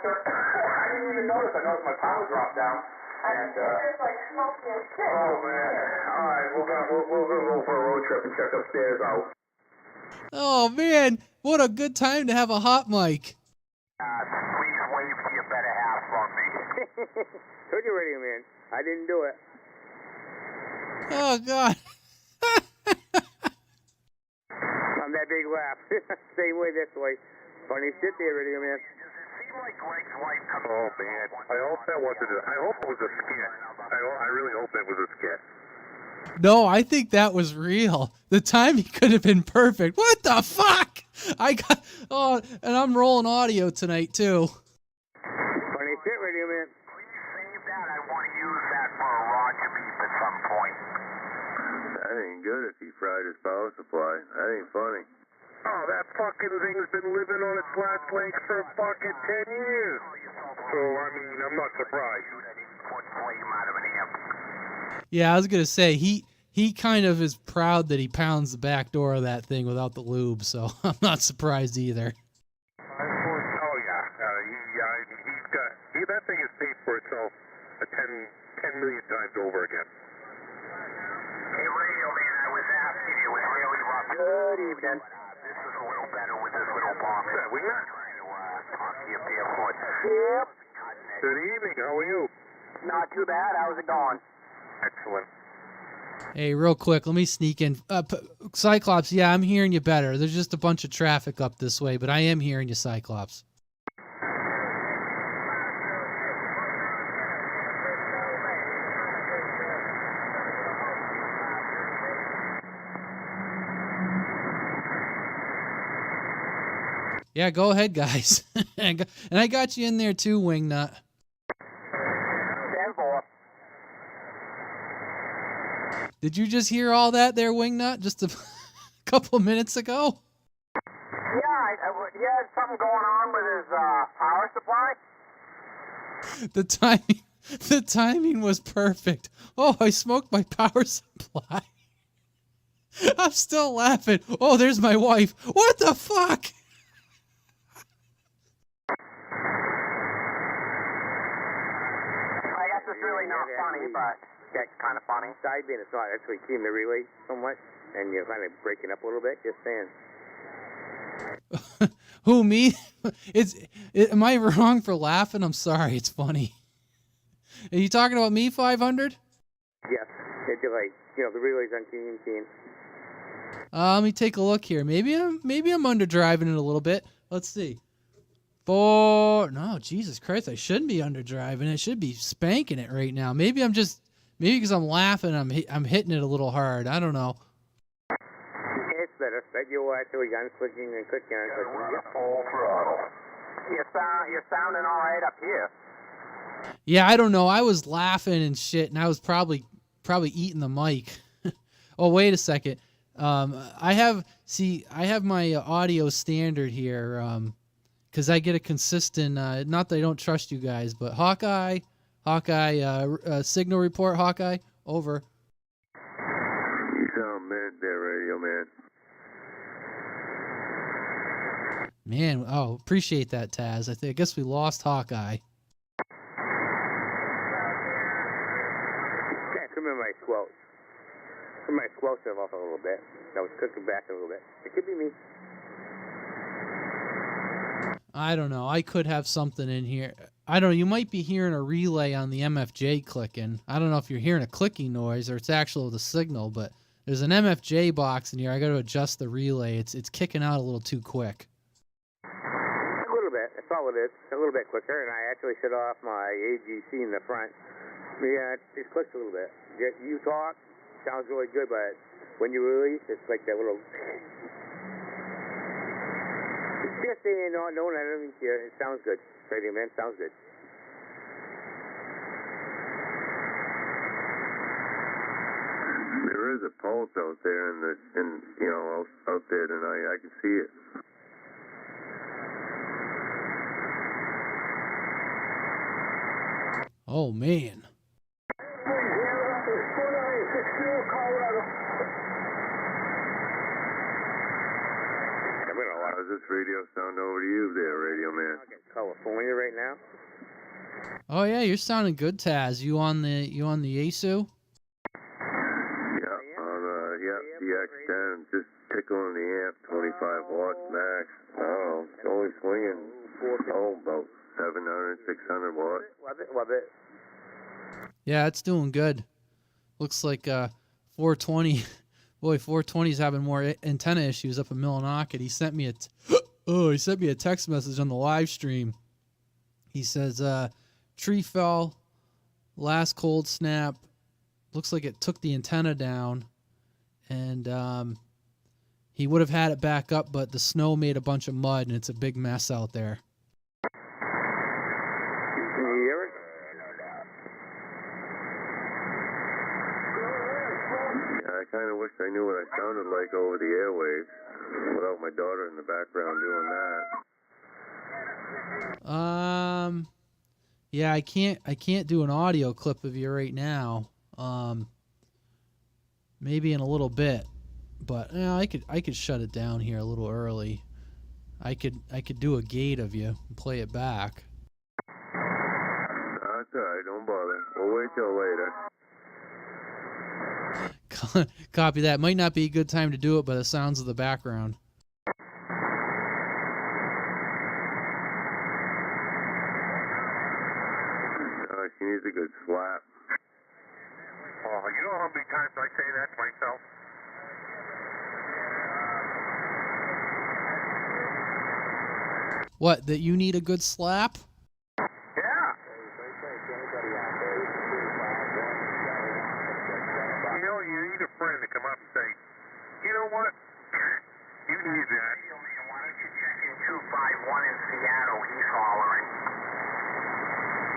didn't even notice. I noticed my power dropped down. And, There's like smoky and shit. oh, man. All right. We're gonna go for a road trip and check upstairs out. Oh, man. What a good time to have a hot mic. Please wave to your better half for me. Told you, radio man, I didn't do it. Oh, God. I'm that big laugh. Same way this way. Funny shit there, radio man. Does it seem like Greg's wife comes Oh, man. I hope that wasn't I hope it was a skit. I really hope that was a skit. No, I think that was real. The timing could have been perfect. What the fuck? And I'm rolling audio tonight, too. Funny shit, radio man. Please save that. I want to use that for a Roger beep at some point. That ain't good if he fried his power supply. That ain't funny. Oh, that fucking thing's been living on its last legs for fucking 10 years. So, I mean, I'm not surprised. 4-foot flame out of an amp. Yeah, I was gonna say he kind of is proud that he pounds the back door of that thing without the lube, so I'm not surprised either. Oh yeah, he's got that thing has paid for itself 10 million times over again. Hey, Radio Man, I was asking you, it was really rough. Good evening. This is a little better with this little box. Yeah, we not. Trying to talk to you barefoot. Yep. Good evening. How are you? Not too bad. How's it going? Excellent. Hey, real quick, let me sneak in. Cyclops, yeah, I'm hearing you better. There's just a bunch of traffic up this way, but I am hearing you, Cyclops. Yeah, go ahead, guys. And I got you in there too, Wingnut. Did you just hear all that there, Wingnut, just a couple minutes ago? Yeah, he had something going on with his power supply. The timing was perfect. Oh, I smoked my power supply. I'm still laughing. Oh, there's my wife. What the fuck? I guess it's really not funny, but it's kind of funny. Sideband, it's not actually keeping the relay so much, and you're kind of breaking up a little bit. Just saying. Who, me? Am I wrong for laughing? I'm sorry. It's funny. Are you talking about me, 500? Yes. It's like, the relay's on keen. Let me take a look here. Maybe I'm underdriving it a little bit. Let's see. No, Jesus Christ, I shouldn't be underdriving. I should be spanking it right now. Maybe because I'm laughing, I'm hitting it a little hard. I don't know. It's better. But you're actually clicking and clicking and clicking. Full throttle. You're sounding all right up here. Yeah, I don't know. I was laughing and shit, and I was probably eating the mic. Oh, wait a second. I have my audio standard here, because I get a consistent, not that I don't trust you guys, but Hawkeye, signal report, Hawkeye, over. You sound mint there, Radio Man. Man, appreciate that, Taz. I guess we lost Hawkeye. Yeah, come in my squelch. My squelch went off a little bit. I was cooking back a little bit. It could be me. I don't know. I could have something in here. I don't know. You might be hearing a relay on the MFJ clicking. I don't know if you're hearing a clicking noise or it's actually the signal, but there's an MFJ box in here. I got to adjust the relay. It's kicking out a little too quick. A little bit. That's all it is. A little bit quicker, and I actually shut off my AGC in the front. Yeah, it just clicks a little bit. You talk, sounds really good, but when you release, it's like that little... Just saying, no, I don't even care. It sounds good. Radio Man, sounds good. There is a pulse out there out there tonight. I can see it. Oh, man. How's this radio sound over to you there, Radio Man? California right now. Oh, yeah, you're sounding good, Taz. You on the ASU? Yeah, DX10, just tickling the amp, 25 watts max. Oh, it's only swinging, about 700, 600 watts. Love it. Yeah, it's doing good. Looks like 420. Boy, 420's having more antenna issues up in Millinocket. He sent me a text message on the live stream. He says, tree fell, last cold snap. Looks like it took the antenna down. And he would have had it back up, but the snow made a bunch of mud, and it's a big mess out there. Can you hear it? Yeah, I kind of wish I knew what I sounded like over the airwaves without my daughter in the background doing that. Yeah, I can't do an audio clip of you right now. Maybe in a little bit, but I could shut it down here a little early. I could do a gate of you and play it back. That's all right. Don't bother. We'll wait till later. Copy that. Might not be a good time to do it, but the sounds of the background. She needs a good slap. Oh, you know how many times I say that to myself? What, that you need a good slap? Yeah. You know, you need a friend to come up and say, you know what? You need that. Why don't you check in 251 in Seattle? He's hollering.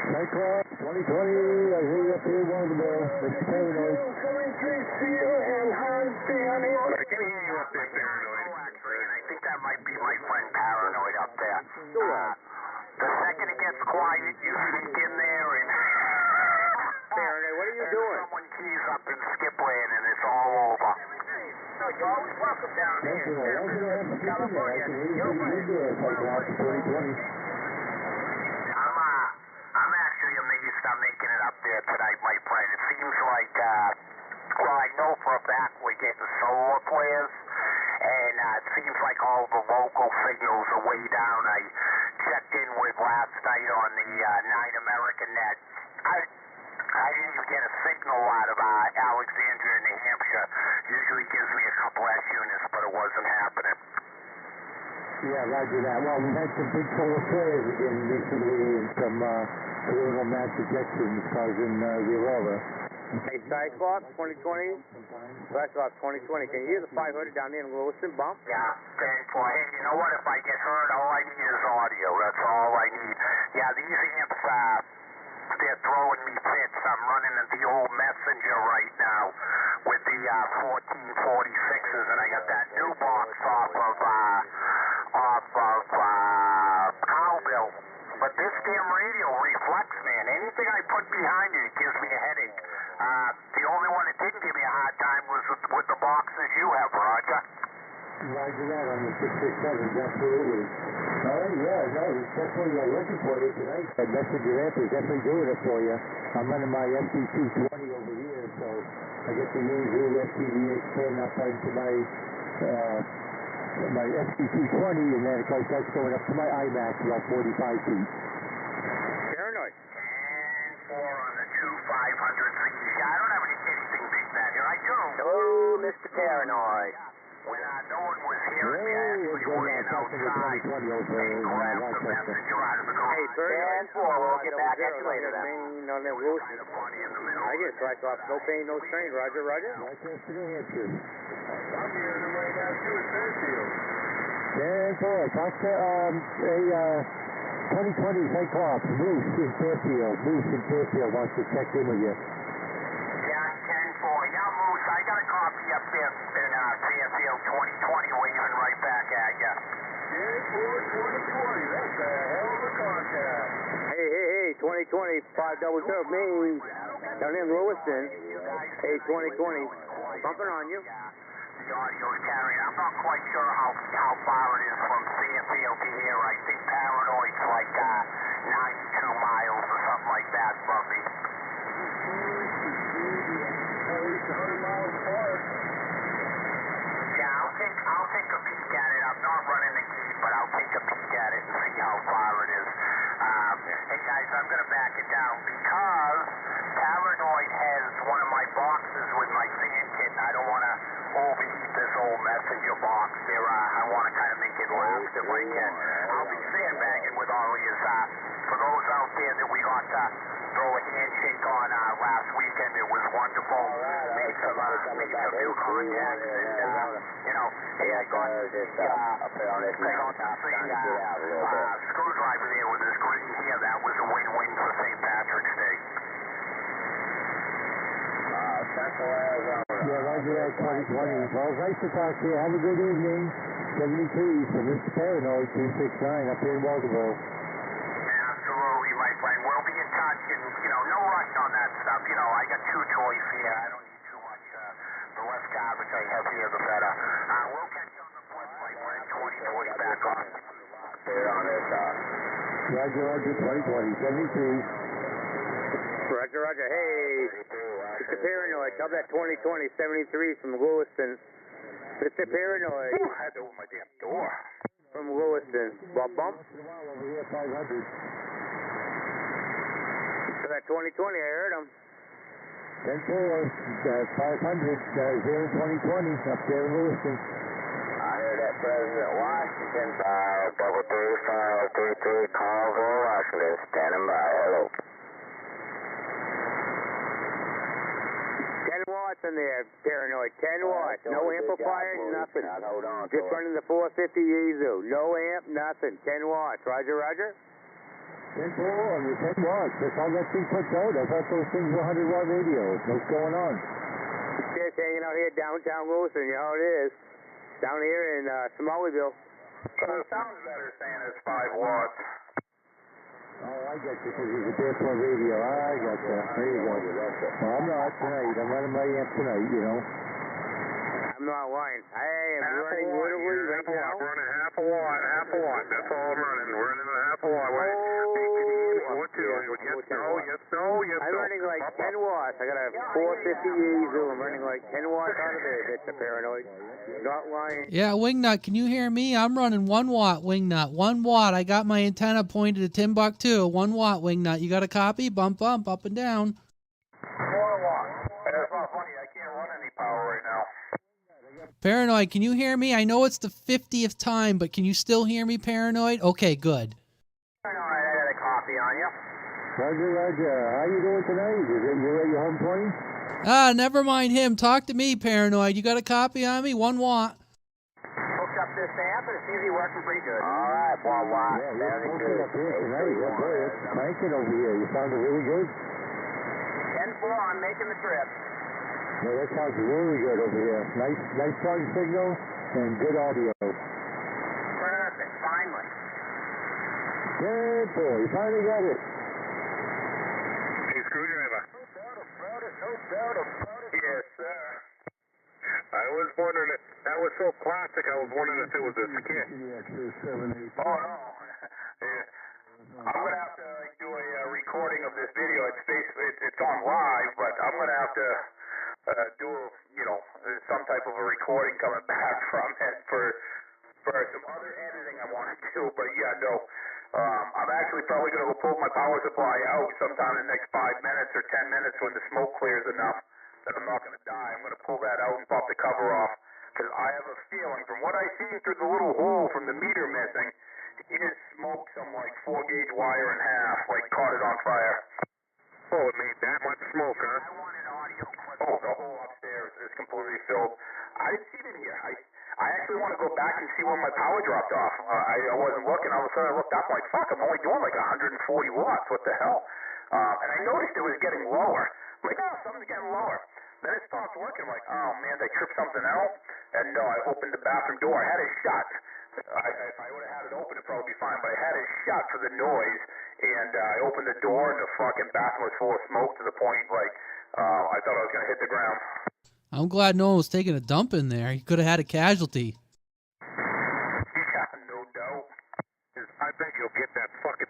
Cyclops, 2020, I hear you up here, Walderboro. Mr. Paranoid. Coming through Seal and Hans down here. I can hear you up there, Paranoid. Actually, and I think that might be my friend Paranoid up there. The second it gets quiet, you sneak in there and... Paranoid, what are you doing? Someone keys up in Skipland and it's all over. You're always welcome down here. California. I'm actually amazed I'm making it up there tonight, my friend. It seems like, well, I know for a fact we're getting solar flares, and it seems like all the local signals are way down. I checked in with last night on the 9 American net. I didn't even get a signal out of Alexandria, New Hampshire. Usually gives me a couple S units, but it wasn't happening. Yeah, roger that. Well, we've had some big solar flares again recently and some coronal mass ejections causing the aurora. Hey, Cyclops, 2020. Cyclops, 2020. Can you hear the 500 down there in Lewiston bump? Yeah, thankful. Hey, you know what? If I get hurt, all I need is audio. That's all I need. Yeah, these amps, they're throwing me fits. I'm running the old Messenger right now with the 1446s, and I got that new box off of Cowbell. But this damn radio reflects, man. Anything I put behind it, it gives me a headache. The only one that didn't give me a hard time was with the boxes you have, Roger. Roger that on the 667s, absolutely. All right, yeah, no, it's definitely working for you tonight. That messenger amp is definitely doing it for you. I'm running my FD220 over here, so I get to use the FTVH pin up into my FD220, and then of course that's going up to my iMac about 45 feet. Paranoid. And 4 on the 2500Zs. Yeah, I don't have anything big back here. I do. Oh, Mr. Paranoid. When no one was hearing me, I actually went outside and grabbed the messenger out of the car. Hey, Paranoid. 10-4, we'll get back at you later then. Maine on that Lewiston. Kind of funny in the middle. I get Cyclops, no pain, no strain. Roger, Roger. Rochester, New Hampshire. I'm hearing them right now, too, at Fairfield. 10-4, talk to a 2020 Cyclops, Moose in Fairfield. Moose in Fairfield wants to check in with you. Yeah, 10-4. Yeah, Moose, I got a copy up there in Fairfield 2020 waving right back at you. 10-4, 2020. That's a hell of a contact. Hey, 2020, 500 Maine. Down in Lewiston. Hey, 2020. Bumping on you. The audio's carrying. I'm not quite sure how far it is from Fairfield to here. I think Paranoid's like 92 miles or something like that from me. Yeah, I'll take a peek at it. I'm not running the gate, but I'll take a peek at it and see how far it is. Hey guys, I'm gonna back it down because Paranoid has one of my boxes with my fan kit, and I don't want to overheat this old messenger box. There, I want to kind of make it last if I can. I'll be sandbagging with all of you. For those out there that we got to throw a handshake on last weekend, it was wonderful. Made some new contacts, and you know, hey, I got to see Screwdriver there with his green hair. That was a win-win for St. Patrick's Day. Yeah, roger that, 2020. Well, nice to talk to you. Have a good evening. 73 from Mr. Paranoid, 269 up here in Walderboro. Absolutely, my friend. We'll be in touch, and, no rush on that stuff. I got two choice here. I don't need too much. The less garbage I have here, the better. We'll catch you on the flip side when 2020 back on. There on it. Roger, 2020, 73. Roger, Roger. Hey, Mr. Paranoid, tell that 2020 73 from Lewiston. Mr. Paranoid. I had to open my damn door. From Lewiston. Bump, bump. Over here, 500. So that 2020, I heard him. 10-4, 500, here in 2020, up there in Lewiston. I heard that President Washington. 533 Carville, Washington, standing by. Hello. 10 watts in there, Paranoid. 10 watts. No amplifier, nothing. Just running the 450 Yaesu. No amp, nothing. 10 watts. Roger, Roger. 10-4, on your 10 watts. That's all that thing puts out. I thought those things were 100-watt radios. What's going on? Just hanging out here downtown Lewiston. You know how it is. Down here in Somalyville. It sounds better saying it's 5 watts. Oh, I got you, because it's a barefoot radio. I got you. There you go. Well, I'm not tonight. I'm running my amp tonight, I'm not lying. I am running literally right now. I'm running half a watt. That's all I'm running. We're running a half a watt. What do you? Yes, no. I'm running like 10 watts. I got a 450 Yaesu. I'm running like 10 watts out of there, Mr. Paranoid. Not lying. Yeah, Wingnut, can you hear me? I'm running 1 watt, Wingnut. 1 watt. I got my antenna pointed at Timbuktu. 1 watt, Wingnut. You got a copy? Bump, up and down. 4 watts. That's not funny. I can't run any power right now. Paranoid, can you hear me? I know it's the 50th time, but can you still hear me, Paranoid? Okay, good. I had a coffee on you. Roger. How you doing tonight? Is it your home point? Never mind him. Talk to me, Paranoid. You got a copy on me? 1 watt. Hooked up this amp, and it seems to be working pretty good. All right, 1 watt. Yeah, you're smoking up here tonight. Yeah, boy, it's cranking over here. You sounded really good. 10-4, I'm making the trip. Yeah, that sounds really good over here. Nice strong signal and good audio. Perfect, finally. Good boy, you finally got it. Hey, screwdriver. Yes, sir. I was wondering if that was so classic. I was wondering if it was a skit. Oh, no. Yeah. I'm going to have to do a recording of this video. It's on live, but I'm going to have to do, some type of a recording coming back from it for some other editing I want to do. But, yeah, no. I'm actually probably going to go pull my power supply out sometime in the next 5 minutes or 10 minutes when the smoke clears enough that I'm not going to die. I'm going to pull that out and pop the cover off because I have a feeling from what I see through the little hole from the meter missing, he just smoked some 4-gauge wire in half, caught it on fire. Oh, it made that much smoke, huh? I want an audio clip. Oh, the hole upstairs is completely filled. I didn't see it in here. I actually want to go back and see when my power dropped off. I wasn't looking. All of a sudden I looked up like, fuck, I'm only doing 140 watts. What the hell? And I noticed it was getting lower. I'm like, oh, something's getting lower. Then it stopped working. I'm like, oh, man, did I trip something out? And no, I opened the bathroom door. I had it shut. If I would have had it open, it'd probably be fine. But I had it shut for the noise. And I opened the door, and the fucking bathroom was full of smoke to the point, I thought I was going to hit the ground. I'm glad no one was taking a dump in there. You could have had a casualty. Yeah, no doubt. I bet you'll get that fucking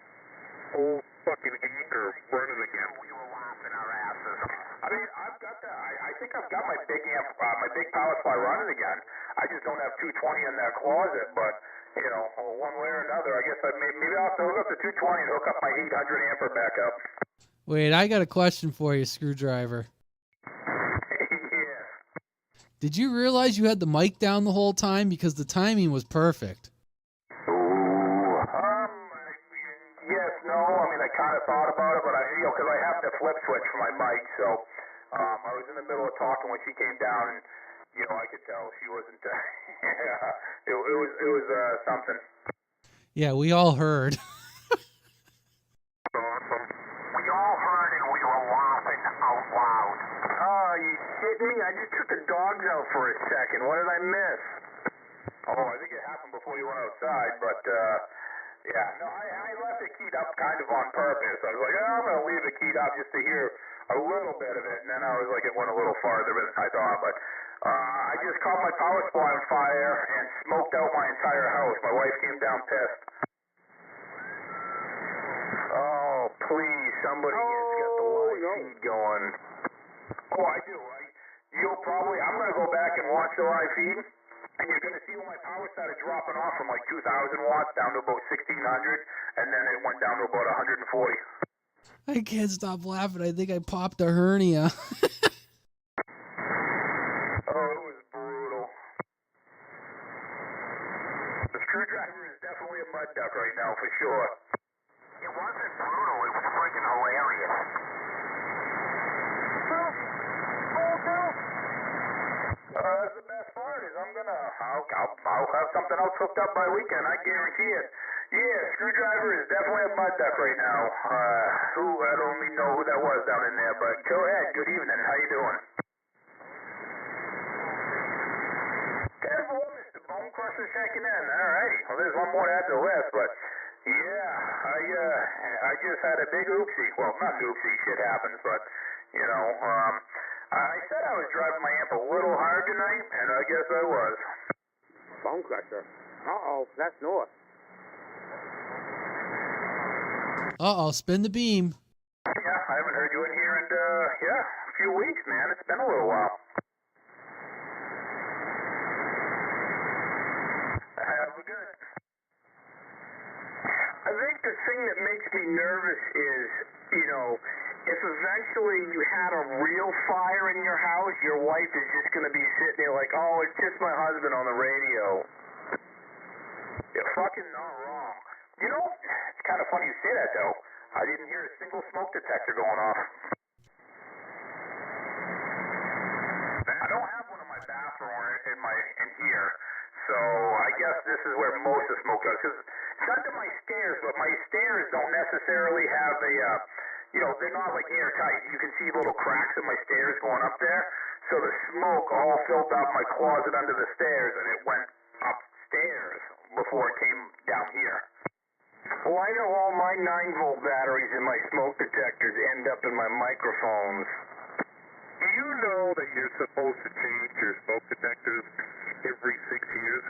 old fucking anchor running again. We were laughing our asses off. I mean, I think I've got my big amp, my big power supply running again. I just don't have 220 in that closet, but, one way or another, I guess maybe I'll have to hook up the 220 and hook up my 800 ampere back up. Wait, I got a question for you, Screwdriver. Yeah. Did you realize you had the mic down the whole time? Because the timing was perfect. Yes, no, I mean, I kind of thought about it, but because I have the flip switch for my mic, so I was in the middle of talking when she came down, and, I could tell she wasn't, it was something. Yeah, we all heard. Awesome. We all heard and we were laughing out loud. Oh, you kidding me? I just took the dogs out for a second. What did I miss? Oh, I think it happened before you went outside, but, Yeah, no, I left it keyed up kind of on purpose. I was like, oh, I'm going to leave it keyed up just to hear a little bit of it. And then I was like, it went a little farther than I thought. But I just caught my power supply on fire and smoked out my entire house. My wife came down pissed. Oh, please, somebody has got the live feed going. Oh, I do. I'm going to go back and watch the live feed. And you're going to see when my power started dropping off from like 2,000 watts down to about 1,600, and then it went down to about 140. I can't stop laughing. I think I popped a hernia. Oh, it was brutal. The screwdriver is definitely a mud duck right now, for sure. It wasn't brutal. It was freaking hilarious. The best part is I'll have something else hooked up by weekend. I guarantee it. Yeah, screwdriver is definitely a mud duck right now. I don't even know who that was down in there, but go ahead. Good evening. How you doing? 10-4, Mr. Bone Crusher checking in. All righty. Well, there's one more to add to the list, but yeah, I just had a big oopsie. Well, not an oopsie. Shit happens, but you know, I said I was driving my amp a little hard tonight, and I guess I was. Bone crusher. Uh-oh, that's north. Uh-oh, spin the beam. Yeah, I haven't heard you in here in, a few weeks, man. It's been a little while. We're good. I think the thing that makes me nervous is, if eventually you had a real fire in your house, your wife is just going to be sitting there like, oh, it's just my husband on the radio. You're fucking not wrong. It's kind of funny you say that, though. I didn't hear a single smoke detector going off. I don't have one in my bathroom or in here, so I guess this is where most of the smoke goes. Because it's under my stairs, but my stairs don't necessarily have they're not like airtight. You can see little cracks in my stairs going up there. So the smoke all filled up my closet under the stairs, and it went upstairs before it came down here. Well, I know all my 9-volt batteries in my smoke detectors end up in my microphones. Do you know that you're supposed to change your smoke detectors every 6 years?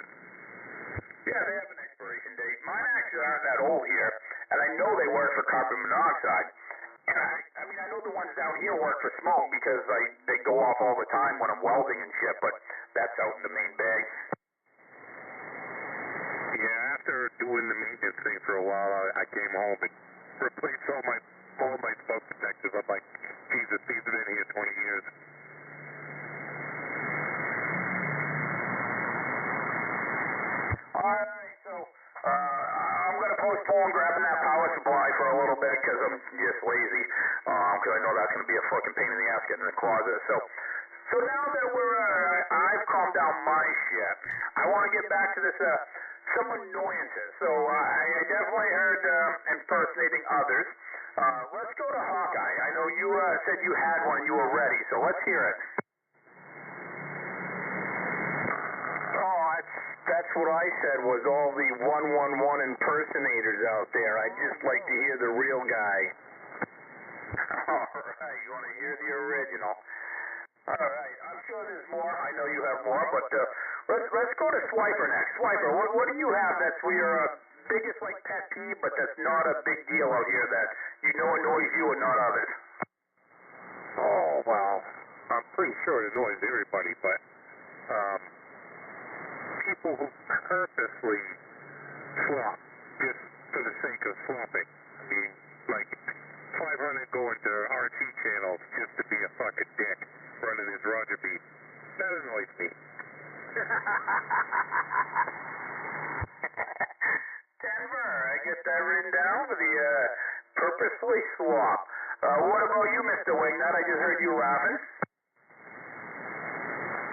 Yeah, they have an expiration date. Mine actually aren't that old here, and I know they work for carbon monoxide. And I know the ones down here work for smoke because they go off all the time when I'm welding and shit, but that's out in the main bay. Yeah, after doing the maintenance thing for a while, I came home and replaced all my smoke detectors. I'm like, Jesus, these have been here 20 years. Alright, so I'm going to postpone grabbing that power supply for a little bit because I'm just lazy. Because I know that's going to be a fucking pain in the ass getting in the closet. So now that I've calmed down my shit, I want to get back to this, some annoyances. So I definitely heard impersonating others. Let's go to Hawkeye. I know you said you had one and you were ready, so let's hear it. Oh, that's what I said was all the 111 impersonators out there. I'd just like to hear the real guy. All right, you want to hear the original. All right, I'm sure there's more. I know you have more, but let's go to Swiper next. Swiper, what do you have that's your biggest pet peeve, but that's not a big deal out here that annoys you and not others? Oh, well, I'm pretty sure it annoys everybody, but people who purposely swap just for the sake of swapping. I mean, 500 going to RT channels just to be a fucking dick running his Roger beat. That annoys me. Denver, I get that written down for the purposely swap. What about you, Mr. Wingnut? I just heard you laughing.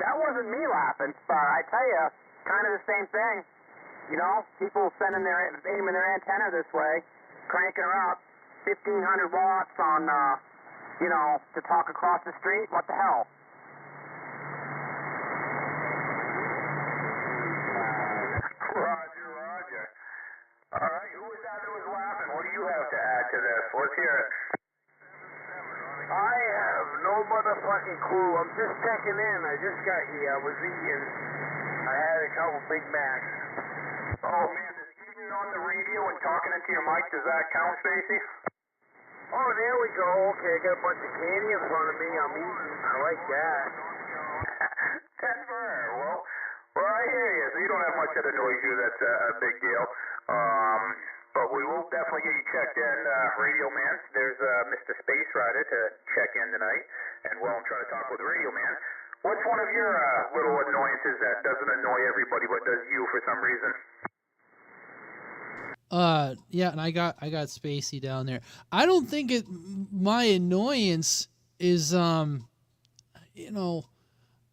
That wasn't me laughing, but I tell you, kind of the same thing. People aiming their antenna this way, cranking her up, 1,500 watts on, to talk across the street. What the hell? Roger. All right, who let's hear it. I have no motherfucking clue. I'm just checking in. I just got here. I was eating. I had a couple Big Macs. Oh, man, is eating on the radio and talking into your mic, does that count, Stacy? Oh, there we go. Okay, I got a bunch of candy in front of me. I'm eating. I like that. 10 for her. Well, I hear you. So you don't have much that annoys you. That's a big deal. But we will definitely get you checked in, Radio Man. There's Mr. Space Rider to check in tonight. And while I'm trying to talk with Radio Man, what's one of your little annoyances that doesn't annoy everybody but does you for some reason? Yeah, and I got Spacey down there. I don't think my annoyance is, you know,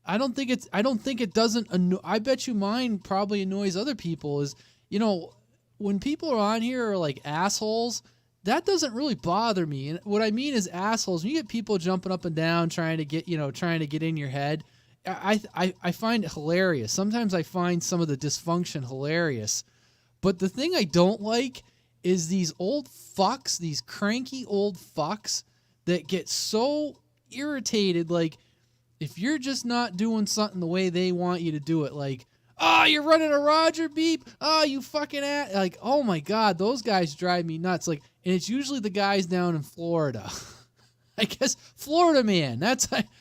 I don't think it doesn't annoy. I bet you mine probably annoys other people. Is, you know, when people are on here are like assholes, that doesn't really bother me. And what I mean is assholes. When you get people jumping up and down trying to get in your head, I find it hilarious. Sometimes I find some of the dysfunction hilarious. But the thing I don't like is these old fucks, these cranky old fucks that get so irritated. Like, if you're just not doing something the way they want you to do it, like, oh, you're running a Roger beep, oh, you fucking like, oh my God, those guys drive me nuts. Like, and it's usually the guys down in Florida. I guess Florida man.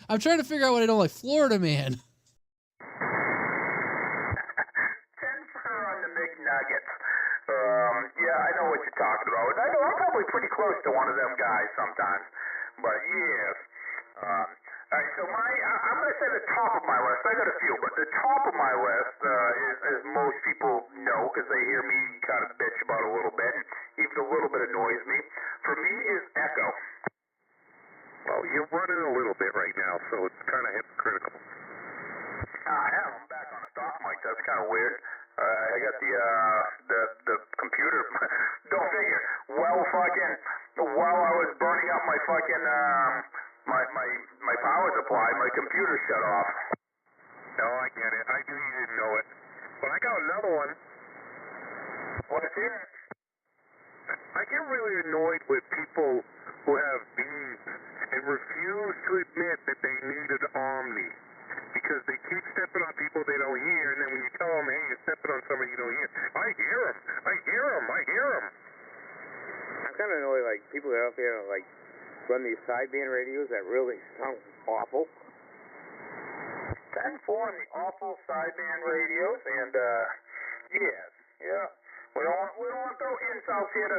I'm trying to figure out what I don't like. Florida man. 10 for her on the McNuggets. Yeah, I know what you're talking about. I know I'm probably pretty close to one of them guys sometimes. But yes. All right, so I'm going to say the top of my list. I got a few, but the top of my list is, as most people know, because they hear me kind of bitch about a little bit, even a little bit annoys me. For me is echo. Well, you're running a little bit right now, so it's kind of hypocritical. I am. I'm back on a stock mic. That's kind of weird. I got the computer. Don't figure. While I was burning up my fucking my power supply, my computer shut off. No, I get it. I knew you didn't know it. But I got another one. What's it? I get really annoyed with people who have beans and refuse to admit that they need an Omni. Because they keep stepping on people they don't hear, and then when you tell them, hey, you're stepping on somebody you don't hear, I hear them. I'm kind of annoyed, like, people that are out there, like, run these sideband radios that really sound awful. 10-4 on the awful sideband radios, and, yes, yeah. We don't want to throw insults here to,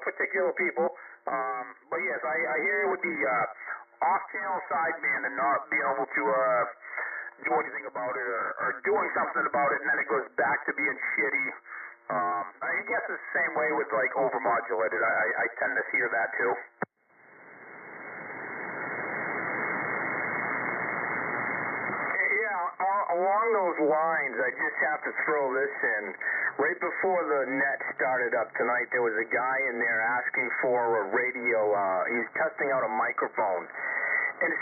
particular people. But yes, I hear you with the, off-channel sideband and not being able to, do anything about it or doing something about it, and then it goes back to being shitty. I guess it's the same way with, like, overmodulated. I tend to hear that, too. Along those lines, I just have to throw this in. Right before the net started up tonight, there was a guy in there asking for a radio. He was testing out a microphone. And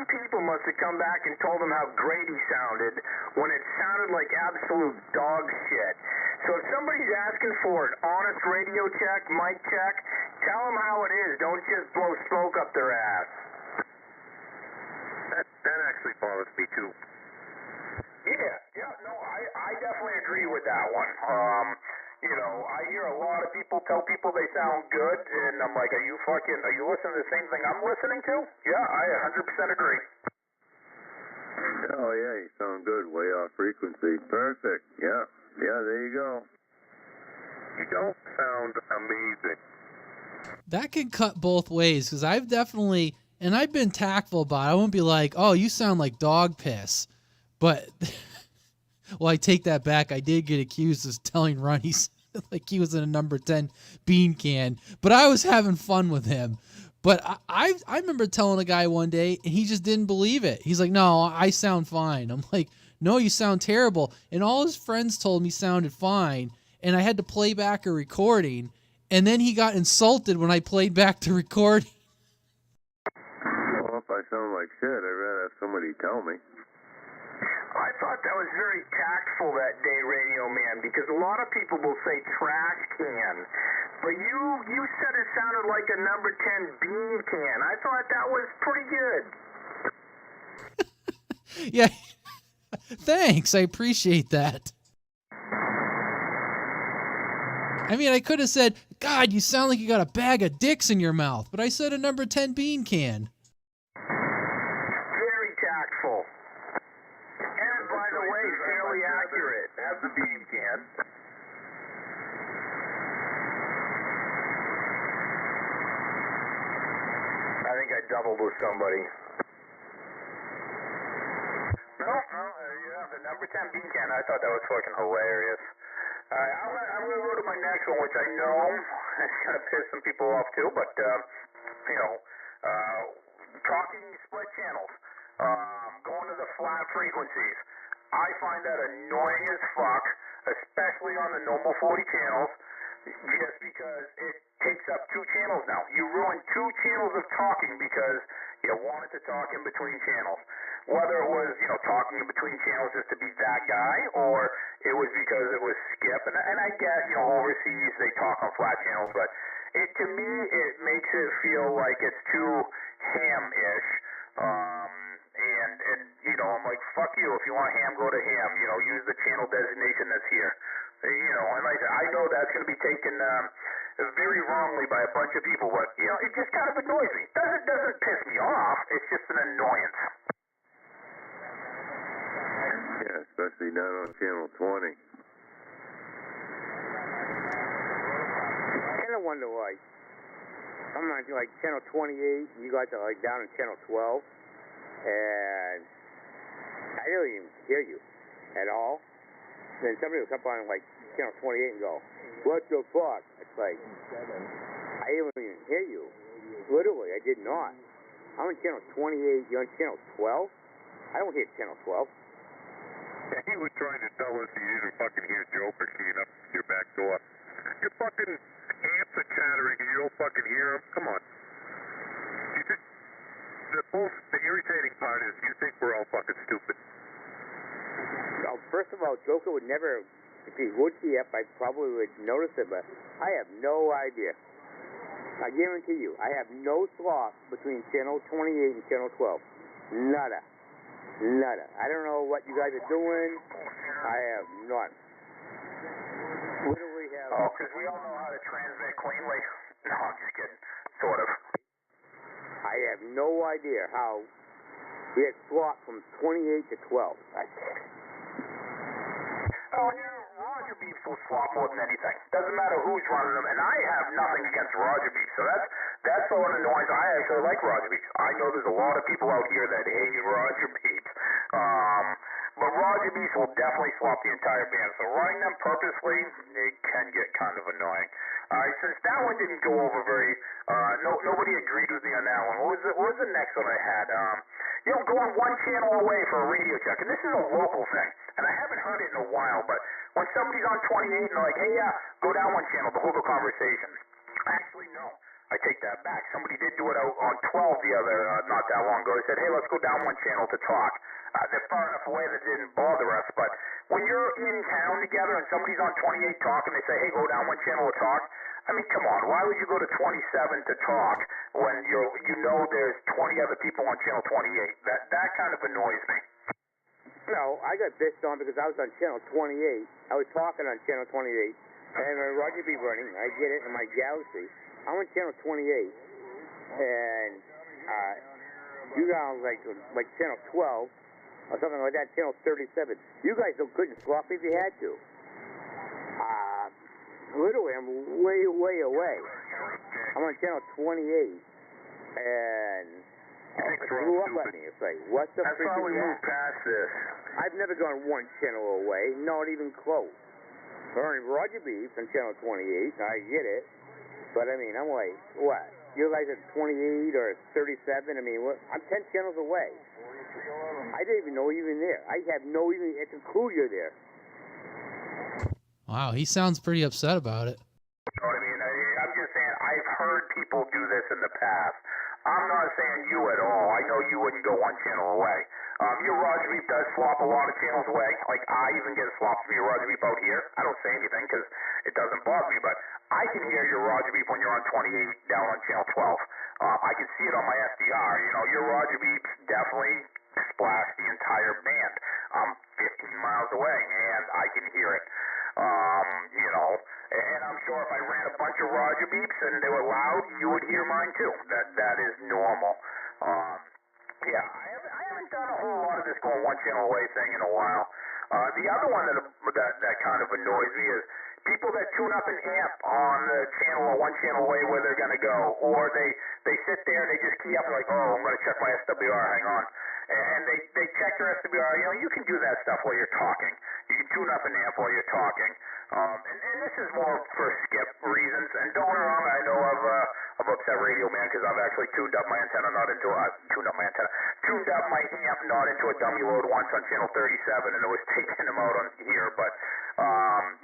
7 people must have come back and told him how great he sounded when it sounded like absolute dog shit. So if somebody's asking for an honest radio check, mic check, tell them how it is. Don't just blow smoke up their ass. That actually bothers me, too. Yeah, no, I definitely agree with that one. I hear a lot of people tell people they sound good, and I'm like, are you listening to the same thing I'm listening to? Yeah, I 100% agree. Oh, yeah, you sound good, way off frequency. Perfect, yeah, there you go. You don't sound amazing. That can cut both ways, because I've definitely, and I've been tactful about it. I won't be like, oh, you sound like dog piss. But, well, I take that back. I did get accused of telling Ronnie like he was in a number 10 bean can. But I was having fun with him. But I remember telling a guy one day, and he just didn't believe it. He's like, no, I sound fine. I'm like, no, you sound terrible. And all his friends told me sounded fine. And I had to play back a recording. And then he got insulted when I played back the recording. Well, if I sound like shit, I'd rather have somebody tell me. I thought that was very tactful that day, Radio Man, because a lot of people will say trash can But you said it sounded like a number 10 bean can. I thought that was pretty good. Yeah. Thanks. I appreciate that. I mean, I could have said, God, you sound like you got a bag of dicks in your mouth. But I said a number 10 bean can. Very tactful. And, by the way, fairly accurate. As the bean can. I think I doubled with somebody. No, yeah, the number 10 bean can. I thought that was fucking hilarious. I'm going to go to my next one, which I know is going to piss some people off too, but, talking split channels, going to the flat frequencies. I find that annoying as fuck, especially on the normal 40 channels, just because it takes up 2 channels now. You ruin 2 channels of talking because you wanted to talk in between channels. Whether it was, talking in between channels just to be that guy, or it was because it was Skip. And I get, overseas they talk on flat channels, but to me, it makes it feel like it's too ham-ish. I'm like, fuck you. If you want ham, go to ham. Use the channel designation that's here. And like I know that's going to be taken very wrongly by a bunch of people, but, it just kind of annoys me. Doesn't piss me off. It's just an annoyance. Yeah, especially not on channel 20. I kind of wonder why. I'm on like channel 28, you guys are like down in channel 12, and I don't even hear you at all. Then somebody will come on like channel 28 and go, what the fuck? It's like, I didn't even hear you. Literally, I did not. I'm on channel 28, you're on channel 12? I don't hear channel 12. Yeah, he was trying to tell us he didn't fucking hear Joe machine up your back door. Your fucking ants are chattering and you don't fucking hear them? Come on. The irritating part is you think we're all fucking stupid. Well, first of all, Joker would never, if he would see up, I probably would notice it, but I have no idea. I guarantee you, I have no slot between channel 28 and channel 12. Nada. Nada. I don't know what you guys are doing. I have none. Literally have... Oh, because we all know how to transmit cleanly. No, I'm just kidding. Sort of. I have no idea how we had slot from 28 to 12. Oh, Roger Beefs will swap more than anything. Doesn't matter who's running them, and I have nothing against Roger Beefs, so that's the one annoying. I actually like Roger Beefs. I know there's a lot of people out here that hate Roger Beefs. But Roger Beefs will definitely swap the entire band, so running them purposely, it can get kind of annoying. Alright, since that one didn't go over very, nobody agreed with me on that one. What was the next one I had? Going one channel away for a radio check, and this is a local thing, and I haven't heard it in a while, but when somebody's on 28 and they're like, hey, yeah, go down one channel to hold a conversation. Actually, no. I take that back. Somebody did do it out on 12 the other, not that long ago. They said, hey, let's go down one channel to talk. They're far enough away that it didn't bother us, but when you're in town together and somebody's on 28 talking, they say, hey, go down one channel to talk. I mean, come on, why would you go to 27 to talk when you know there's 20 other people on channel 28? That kind of annoys me. No, I got pissed on because I was on channel 28. I was talking on channel 28, and Roger B. running, I get it in my galaxy. I'm on channel 28, and you guys like channel 12 or something like that, channel 37. You guys couldn't swap if you had to. Literally, I'm way, way away. I'm on channel 28, and it blew up at me. It's like, what the frick is that? I thought we moved past this. I've never gone one channel away, not even close. Roger Beef on channel 28, I get it. But, I mean, I'm like, what? You guys are 28 or 37? I mean, what? I'm 10 channels away. I didn't even know you were there. I have no even, it's a clue you're there. Wow, he sounds pretty upset about it. You know what I mean? I'm just saying, I've heard people do this in the past. I'm not saying you at all. I know you wouldn't go one channel away. Your Roger Beep does swap a lot of channels away. Like, I even get a swap from your Roger Beep out here. I don't say anything because it doesn't bother me, but I can hear your Roger Beep when you're on 28 down on channel 12. I can see it on my SDR. You know, your Roger Beeps definitely splash the entire band. I'm 15 miles away, and I can hear it. You know, and I'm sure if I ran a bunch of Roger Beeps and they were loud, you would hear mine too. That is normal. Yeah, I haven't done a whole lot of this going one channel away thing in a while. The other one that kind of annoys me is people that tune up an amp on the channel or one channel away where they're going to go, or they sit there and they just key up like, oh, I'm going to check my SWR, hang on. And they check their SWR. You know, you can do that stuff while you're talking. You can tune up an amp while you're talking. And this is more for skip reasons. And don't get me wrong, I know of Upset Radio Man because I've actually tuned up my antenna, tuned up my amp not into a dummy load once on channel 37, and it was taking them out on here. But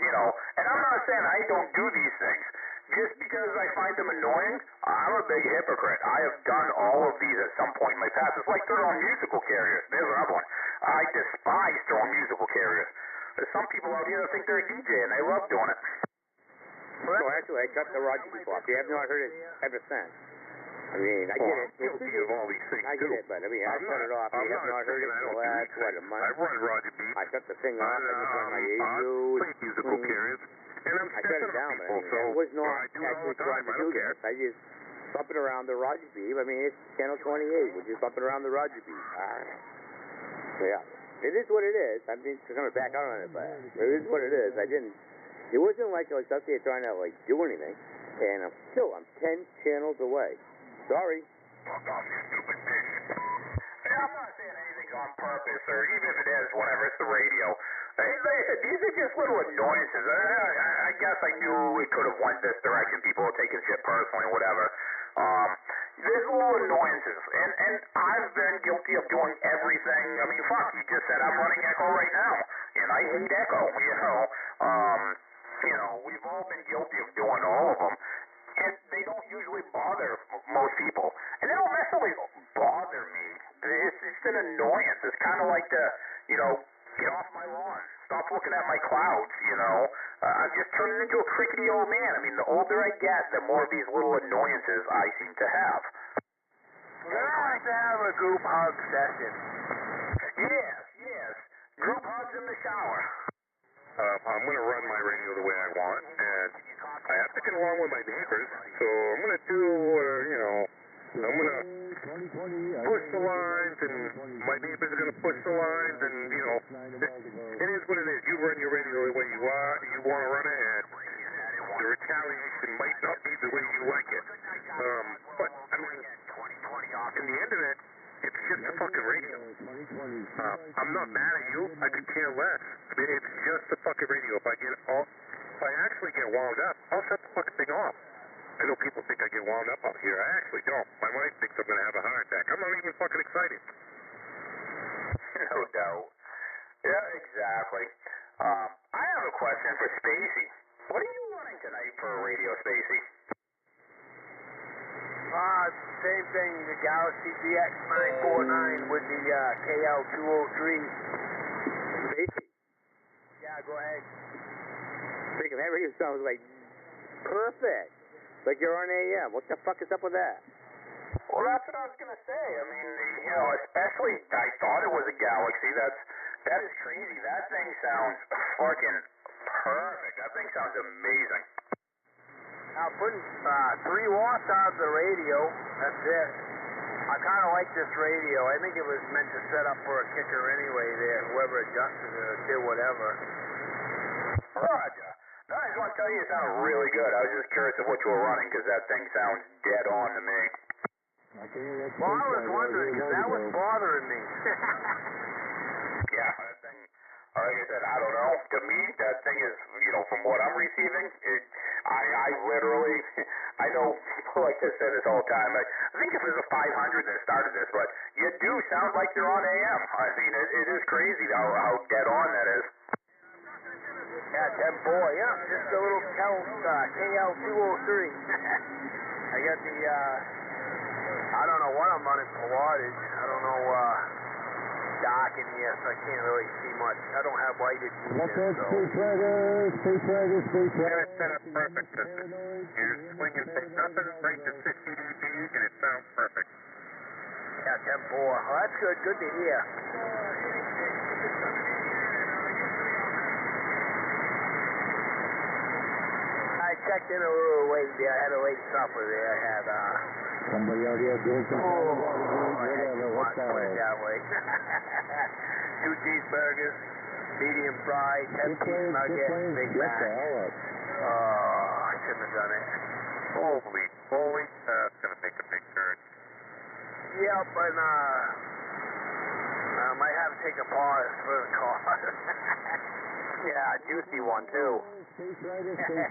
you know, and I'm not saying I don't do these things. Just because I find them annoying, I'm a big hypocrite. I have done all of these at some point in my past. It's like throwing musical carriers. There's another one. I despise throwing musical carriers. There's some people out here that think they're a DJ and they love doing it. So actually, I cut the Roger Beep off. You have not heard it ever since. I mean, I get it. Guilty of all these things I get it, but I mean, I cut it off. You have not heard it in the last, a month? I run Roger Beep. I cut the thing off. I just run my AU. Play musical carriers. And I'm I cut it down, but I mean, I was not actually trying to do this. I just bumping around the Roger Beep. I mean, it's channel 28. We're just bumping around the Roger Beep. So yeah, it is what it is. I'm just coming back out on it, but it is what it is. It wasn't like I was up there trying to like do anything, and I'm 10 channels away. Sorry. Fuck off, you stupid bitch. I'm not saying anything's on purpose, or even if it is, whatever, it's the radio. Like I said, these are just little annoyances. I guess I knew it could have went this direction. People are taking shit personally, whatever. There's little annoyances, and I've been guilty of doing everything. I mean, fuck, you just said I'm running Echo right now, and I hate Echo, you know. You know, we've all been guilty of doing all of them. And they don't usually bother most people. And they don't necessarily bother me. It's just an annoyance. It's kind of like you know, get off my lawn. Stop looking at my clouds, you know. I'm just turning into a crickety old man. I mean, the older I get, the more of these little annoyances I seem to have. We're going to have to have a group hug session. Yes. Group hugs in the shower. I'm going to run my radio the way I want, and I have to get along with my neighbors, so I'm going to do, you know, I'm going to push the lines, and my neighbors are going to push the lines, and, you know, it is what it is. You run your radio the way you want to run it, and the retaliation might not be the way you like it. But, I mean, in the end of it, it's just a fucking radio. I'm not mad at you. I could care less. I mean, it's just a fucking radio. If I actually get wound up, I'll shut the fucking thing off. I know people think I get wound up out here. I actually don't. My wife thinks I'm going to have a heart attack. I'm not even fucking excited. No doubt. Yeah, exactly. I have a question for Spacey. What are you running tonight for a radio, Spacey? Same thing, the Galaxy DX949 with the KL203. Yeah, go ahead. Freaking that radio sounds like perfect. Like you're on AM. What the fuck is up with that? Well, that's what I was going to say. I mean, you know, especially, I thought it was a Galaxy. That is crazy. That thing sounds fucking perfect. That thing sounds amazing. Now, putting 3 watts out of the radio, that's it. I kind of like this radio. I think it was meant to set up for a kicker anyway there. Whoever adjusted it or did whatever. Roger. No, I just want to tell you it sounded really good. I was just curious of what you were running because that thing sounds dead on to me. Well, I was wondering because that was bothering me. Yeah, that thing, like I said, I don't know. To me, that thing is, you know, from what I'm receiving, I literally, I know people like to say this all the time. I think if it was a 500 that started this, but you do sound like you're on AM. I mean, it is crazy how dead on that is. Yeah, 10-4, yeah, just a little KL203. I got the I don't know what I'm running for wattage. I don't know, dark in here, so I can't really see much. I don't have lighted What's meters, that? so... Space Rider. Have it set up perfect. You're swinging from nothing right to 60 dB, and it sounds perfect. Yeah, 10-4. Well, that's good. Good to hear. I checked in a little late there. I had a late supper there. I had, Somebody out here doing some whatever, what's put it that way. 2 cheeseburgers, medium fry, 10 piece nugget, Big Mac. Oh, I shouldn't have done it. Holy, that's gonna make a big turn. Yep, and I might have to take a pause for the car. Yeah, a juicy one too. Space Rider. Can you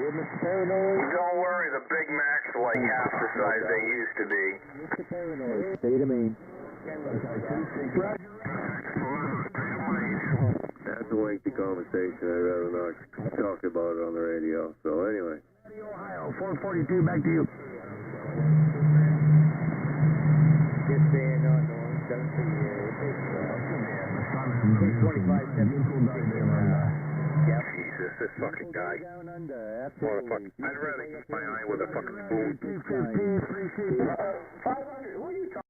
hear Mr. Paranoid? Don't worry, the Big Macs are like half the size they used to be. Mr. Paranoid, state of Maine. That's a lengthy conversation. I'd rather not talk about it on the radio. So anyway. Ohio, 442, back to you. Just saying on the 178. Yep. Jesus, this fucking guy. Motherfucker. I'd rather eat my eye with a fucking spoon. 500, who are you talking?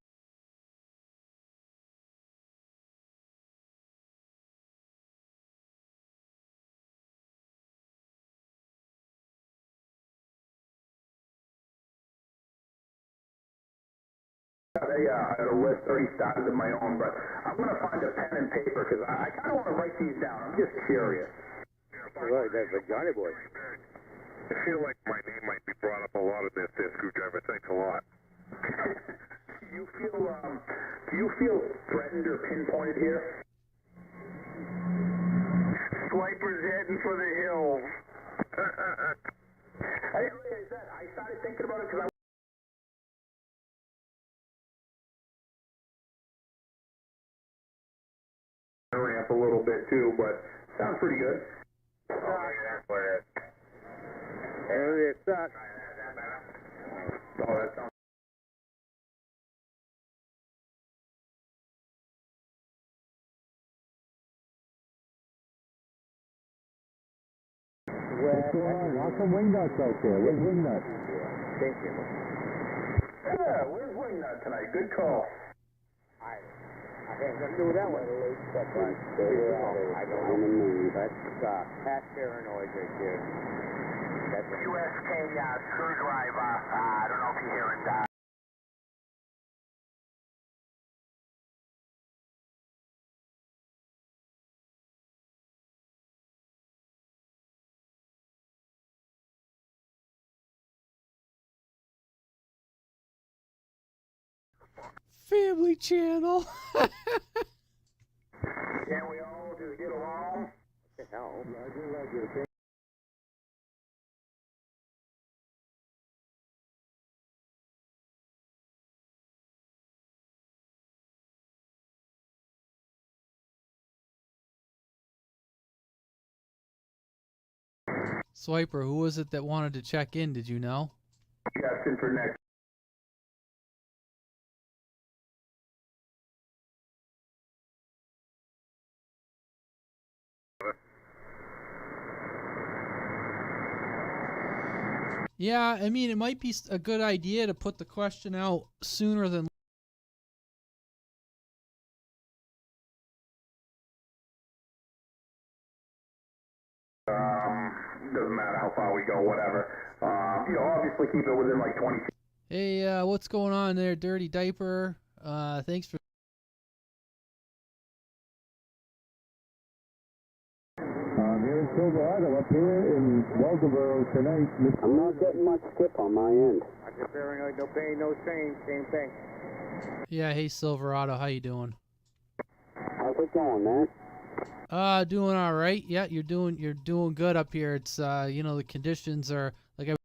I had a list already started of my own, but I'm going to find a pen and paper because I kind of want to write these down. I'm just curious. Right, that's a Johnny boy. I feel like my name might be brought up a lot in this screwdriver. Thanks a lot. Do you feel threatened or pinpointed here? Swiper's heading for the hills. I didn't realize that. I started thinking about it because I ramp a little bit too, but sounds pretty good. Area sucks. Oh, that sounds. What's going on? How's some wingnuts out there? Where's wingnuts? Thank you. Yeah, where's Wingnut tonight? Good call. I think I'm doing that one. But I don't know. That's past paranoid right there. That's USK screwdriver. I don't know if you're hearing that. Family Channel. Can we all just get along? the hell. Swiper, who was it that wanted to check in? Did you know? Justin for next. Yeah, I mean, it might be a good idea to put the question out sooner than Doesn't matter how far we go, whatever. Obviously keep it within like 20 feet. Hey, what's going on there, Dirty Diaper? Thanks for... Here in Silverado, up here in Waldoboro tonight. I'm not getting much skip on my end. I'm just paranoid, no pain, no strain, same thing. Yeah, hey, Silverado, how you doing? How's it going, man? Doing all right. Yeah, you're doing good up here. It's the conditions are like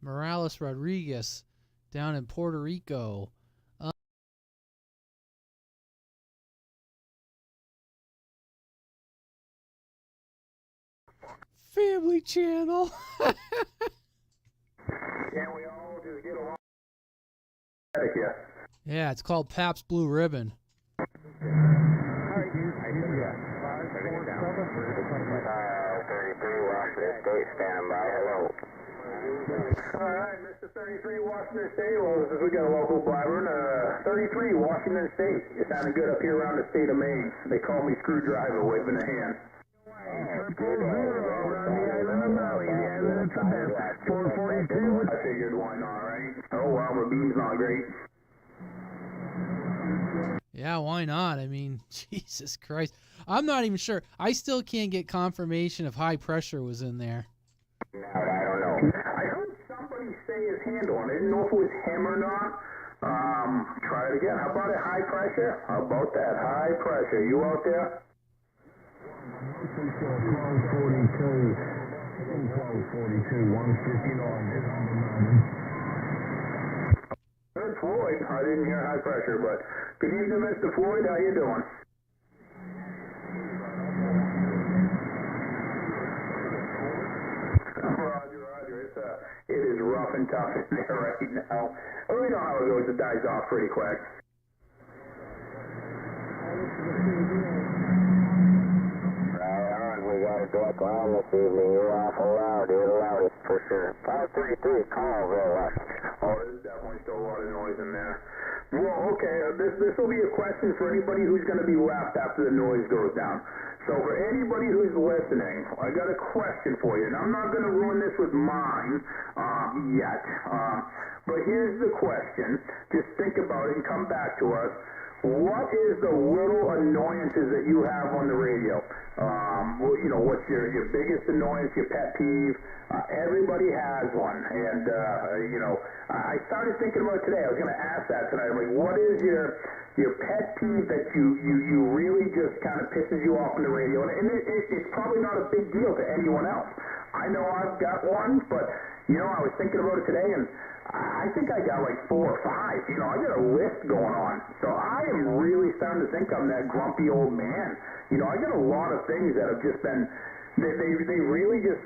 Morales Rodriguez down in Puerto Rico. Family Channel. Can't we all just get along? Yeah, it's called Pabst Blue Ribbon. 33 Washington State, standing by. Hello. Alright, Mr. 33 Washington State. Well, we got a local Byron. 33 Washington State. It's sounding good up here around the state of Maine. They call me Screwdriver, waving a hand. 442. I figured, why not, right? Oh, well, Rabine's not great. Yeah, why not? I mean, Jesus Christ. I'm not even sure. I still can't get confirmation if high pressure was in there. I don't know. I heard somebody say his handle, and I didn't know if it was him or not. Try it again. How about it, high pressure? How about that, high pressure? You out there? 1242, 159. Good, Floyd. I didn't hear high pressure, but good evening, Mr. Floyd. How you doing? Roger. It is rough and tough in there right now. Well, we know how it goes. It dies off pretty quick. We got a direct line this evening. You're awful loud. You're the loudest for sure. 533 Carlville. Oh, there's definitely still a lot of noise in there. Well, okay, this will be a question for anybody who's going to be left after the noise goes down. So for anybody who's listening, I got a question for you. And I'm not going to ruin this with mine yet. But here's the question. Just think about it and come back to us. What is the little annoyances that you have on the radio? Well, you know, what's your biggest annoyance, your pet peeve? Everybody has one. And, you know, I started thinking about it today. I was going to ask that tonight. I'm like, what is your pet peeve that you really just kind of pisses you off on the radio? And it's probably not a big deal to anyone else. I know I've got one, but, you know, I was thinking about it today, and I think I got like 4 or 5. You know, I got a list going on. So I am really starting to think I'm that grumpy old man. You know, I got a lot of things that have just been, they really just,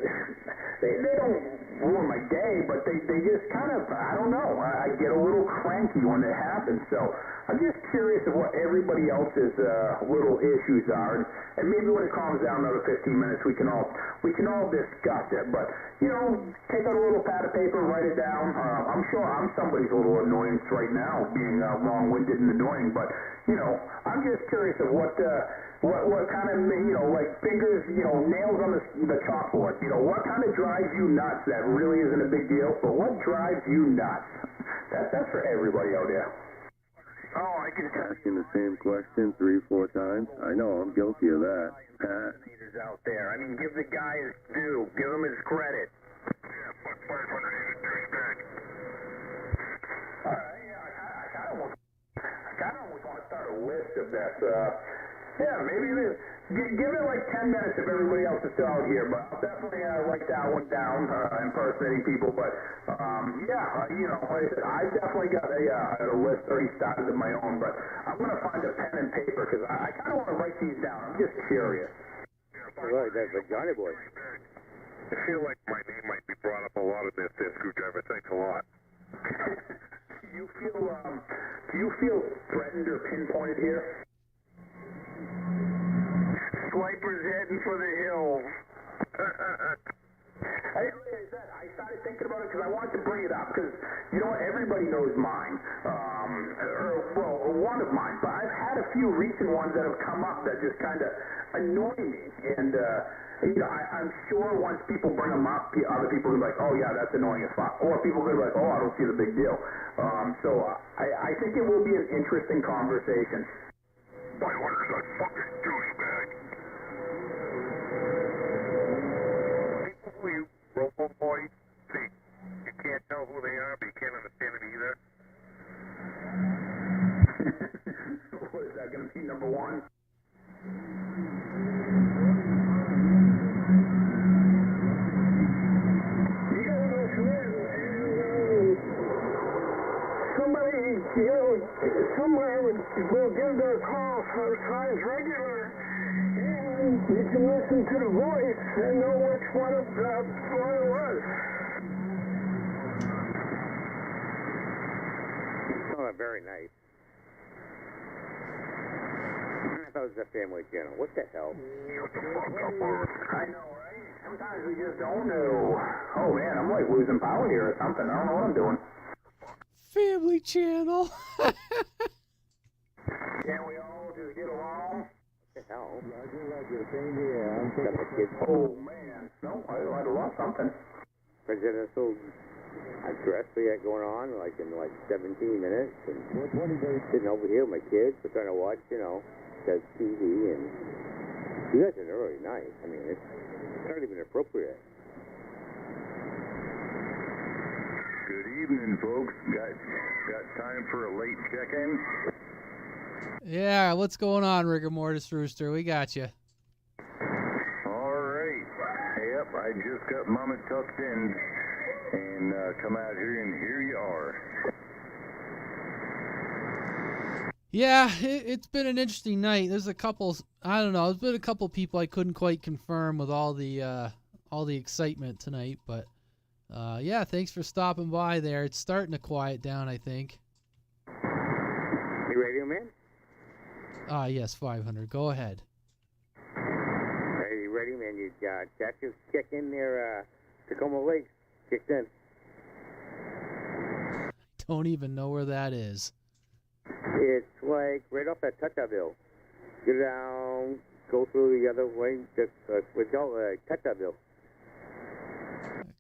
they don't ruin my day, but they just kind of, I don't know, I get a little cranky when it happens. So I'm just curious of what everybody else's little issues are, and maybe when it calms down another 15 minutes, we can all discuss it. But you know, take out a little pad of paper, write it down. I'm sure I'm somebody's little annoyance right now, being long-winded and annoying. But you know, I'm just curious of what kind of, you know, like fingers, you know, nails on the chalkboard. You know, what kind of drives you nuts that really isn't a big deal, but what drives you nuts? That's for everybody out there. Oh, I can asking the same question 3-4 times. I know, I'm guilty of that. Out there. I mean, give the guy his due. Give him his credit. Yeah, fuck 500 dirty bag. Alright, yeah, I kind of almost want to start a list of that. Yeah, maybe give it like 10 minutes if everybody else is still out here, but I'll definitely write that one down, impersonating people. But yeah, you know, I definitely got a list already started of my own, but I'm going to find a pen and paper because I kind of want to write these down. I'm just curious. Right, that's a Johnny boy. I feel like my name might be brought up a lot in this Screwdriver. Thanks a lot. Do you feel threatened or pinpointed here? Swiper's heading for the hills. I started thinking about it because I wanted to bring it up because, you know what, everybody knows mine, or one of mine, but I've had a few recent ones that have come up that just kind of annoy me, and, you know, I'm sure once people bring them up, other people will be like, oh yeah, that's annoying as fuck, or people will be like, oh, I don't see the big deal. So I think it will be an interesting conversation. Boy, what is that fucking douchebag? People you robo boys, see, you can't tell who they are, but you can't understand it either. What is that going to be, number one? You gotta listen in. Somebody, you know, somewhere will give their call sometimes regular, and you can listen to the voice and know which one it was. very nice. I thought it was a family channel. What the hell? I know, right? Sometimes we just don't know. Oh, man, I'm like losing power here or something. I don't know what I'm doing. Family Channel. Can we all just get along? What the hell? Oh, man. No, I lost something. Presidential address we got going on in 17 minutes. And sitting over here with my kids. We're trying to watch, the TV. And you guys are really nice. I mean, it's not even appropriate. Good evening, folks. Got time for a late check-in? Yeah, what's going on, Rigor Mortis Rooster? We got you. All right. Yep, I just got Mama tucked in and come out here, and here you are. Yeah, it's been an interesting night. There's a couple, I don't know, there's been a couple people I couldn't quite confirm with all the excitement tonight, but yeah, thanks for stopping by there. It's starting to quiet down, I think. You radio man? Yes, 500. Go ahead. Hey, radio man, you Jack just checked in there, Tacoma Lake. Kicked in. Don't even know where that is. It's like right off at Tutaville. Get down, go through the other way, just with Tutaville.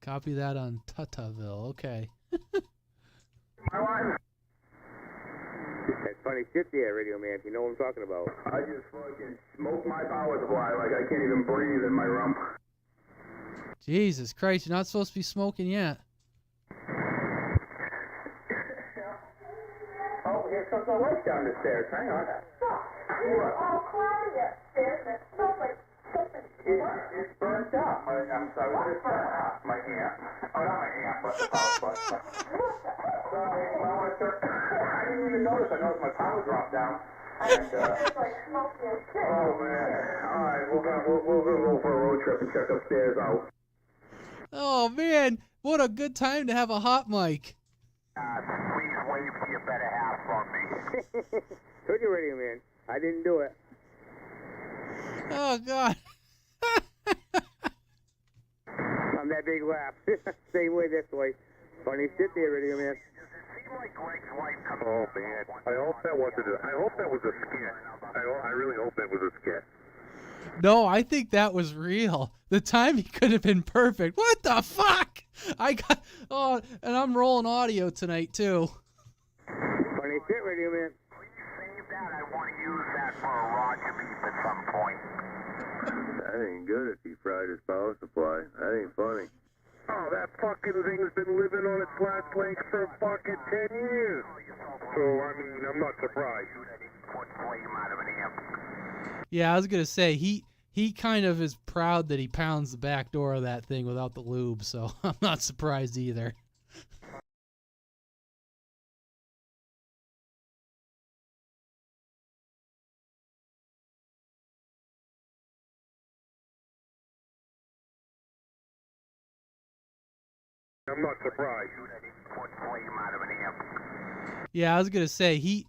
Copy that on Tutaville. Okay. My line. That's funny shit there, radio man, if you know what I'm talking about. I just fucking smoke my power supply like I can't even breathe in my room. Jesus Christ, you're not supposed to be smoking yet. Oh, here's some lights down the stairs. Hang on. It's all cloudy upstairs and it smells like something. It's burnt up. I'm sorry. It's burnt up. My amp. Oh, not my amp, but the power supply. Sorry. Well, I didn't even notice. I noticed my power dropped down. And, It's like smoking and shit. oh, man. All right. We're gonna go for a road trip and check upstairs out. Oh, man. What a good time to have a hot mic. Please wave to your better half for me. Told you, radio man. I didn't do it. Oh, God. I'm that big laugh. Same way this way. Funny shit there, radio man. Oh man, I hope that was a skit. I really hope that was a skit. No, I think that was real. The timing could have been perfect. What the fuck? And I'm rolling audio tonight too. Funny shit, radio man. Save that. I want to use that for a Roger beep at some point. That ain't good if he fried his power supply. That ain't funny. Oh, that fucking thing's been living on its last legs for fucking 10 years. So, I mean, I'm not surprised. Yeah, I was gonna say he kind of is proud that he pounds the back door of that thing without the lube, so I'm not surprised either. I'm not surprised. Yeah, I was gonna say he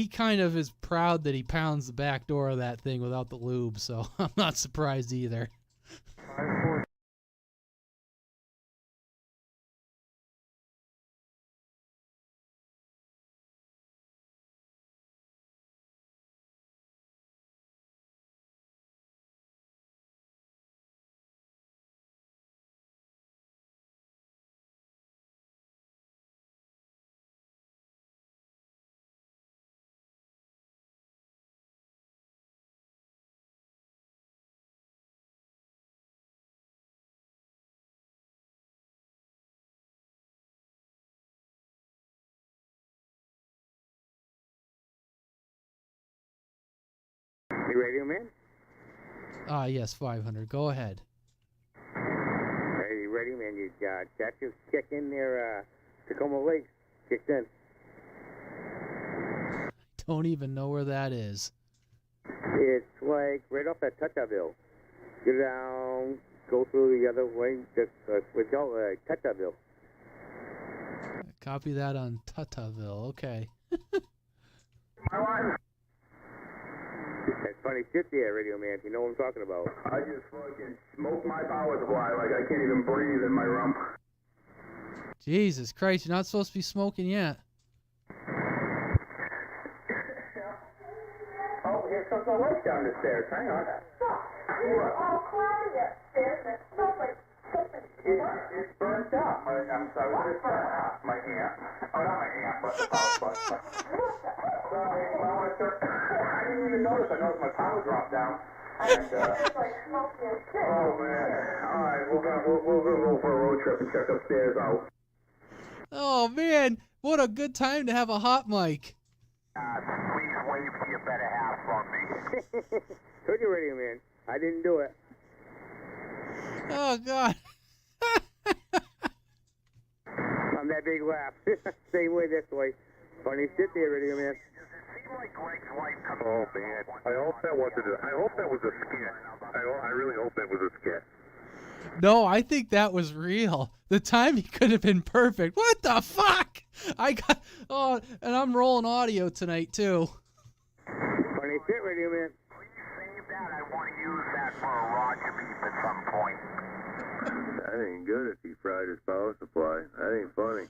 kind of is proud that he pounds the back door of that thing without the lube, so I'm not surprised either. You radio man? Yes, 500. Go ahead. Hey, radio man, you Jack just checked in there, Tacoma Lake. Kicked in. Don't even know where that is. It's like right off at Tutaville. Get down, go through the other way, just with Tutaville. Copy that on Tutaville. Okay. That's funny shit there, Radio Man. You know what I'm talking about. I just fucking smoked my power supply like I can't even breathe in my room. Jesus Christ, you're not supposed to be smoking yet. Oh, here comes my wife down the stairs. Hang on. all cloudy upstairs and it smells like something. It's burnt up. I'm sorry, it's burnt up. My amp. Oh, not my amp, but the power supply. I didn't even notice. I noticed my power dropped down. And, It's like smoking and shit. oh, man. All right, we're gonna go for a road trip and check upstairs out. Oh, man. What a good time to have a hot mic. Please wave to your better half from me. Told you, Radio Man. I didn't do it. Oh, God. I'm that big laugh. Same way this way. Funny shit there, Radio Man. Oh man, I hope that wasn't. I hope that was a skit. I really hope that was a skit. No, I think that was real. The timing could have been perfect. What the fuck? Oh, and I'm rolling audio tonight too. Funny shit, Radio Man. Please save that. I want to use that for a Roger beep at some point. That ain't good if he fried his power supply. That ain't funny.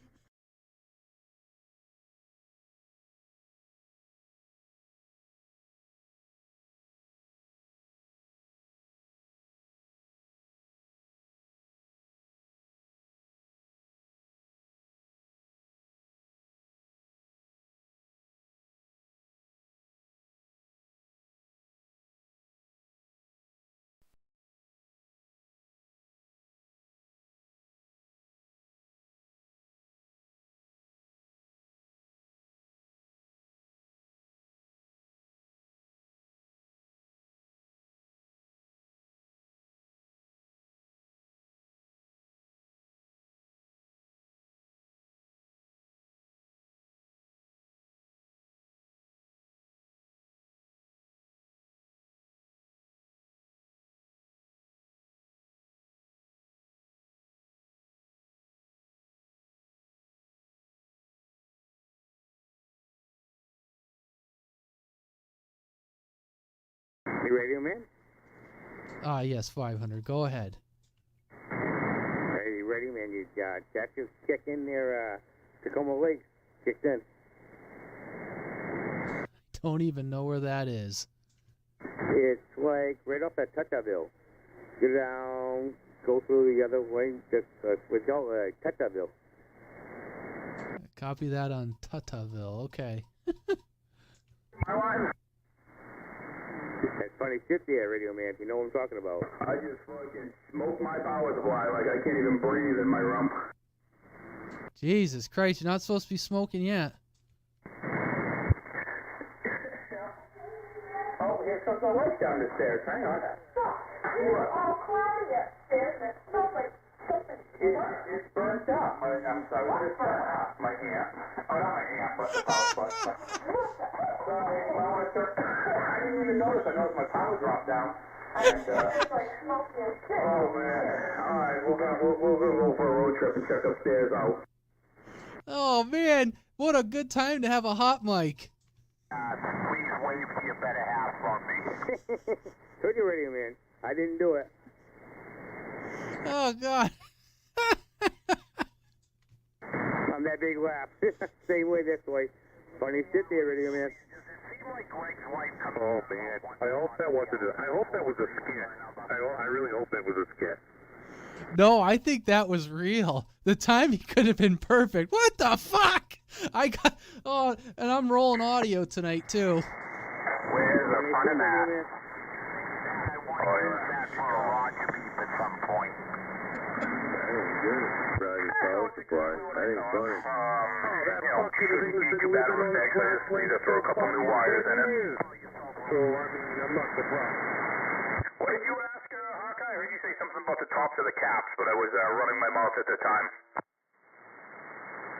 You Radio Man? Yes, 500. Go ahead. Hey, Radio Man, you Jack just kicked in there, Tacoma Lake. Kicked in. Don't even know where that is. It's like right off at Tutaville. Go down, go through the other way, just with Tutaville. Copy that on Tutaville. Okay. That's funny shit there, Radio Man. You know what I'm talking about. I just fucking smoked my power supply like I can't even breathe in my room. Jesus Christ, you're not supposed to be smoking yet. Oh, here comes my wife down the stairs. Hang on. all cloudy upstairs and it smells like something. It's burnt up. I'm sorry, it's burnt up. My amp. Oh, not my amp, but the power supply. I didn't even notice. I noticed my power dropped down. And, It's like smoking and shit. oh man. All right, we're gonna go for a road trip and check upstairs out. Oh, man. What a good time to have a hot mic. Please wave to your better half from me. Told you, Radio Man. I didn't do it. Oh, God. I'm that big laugh. Same way this way. Funny shit there, Radio Man. Oh man, I hope that wasn't. I hope that was a skit. I really hope that was a skit. No, I think that was real. The timing could have been perfect. What the fuck? Oh, and I'm rolling audio tonight too. Where's the fun of that? I want to use that for a Roger beep at some point. That ain't good if he fried his power supply. That ain't funny. Too bad of a fix. I just need to throw a couple new wires in it. So I mean, I'm not surprised. What did you ask, Hawkeye? I heard you say something about the tops of the caps, but I was running my mouth at the time.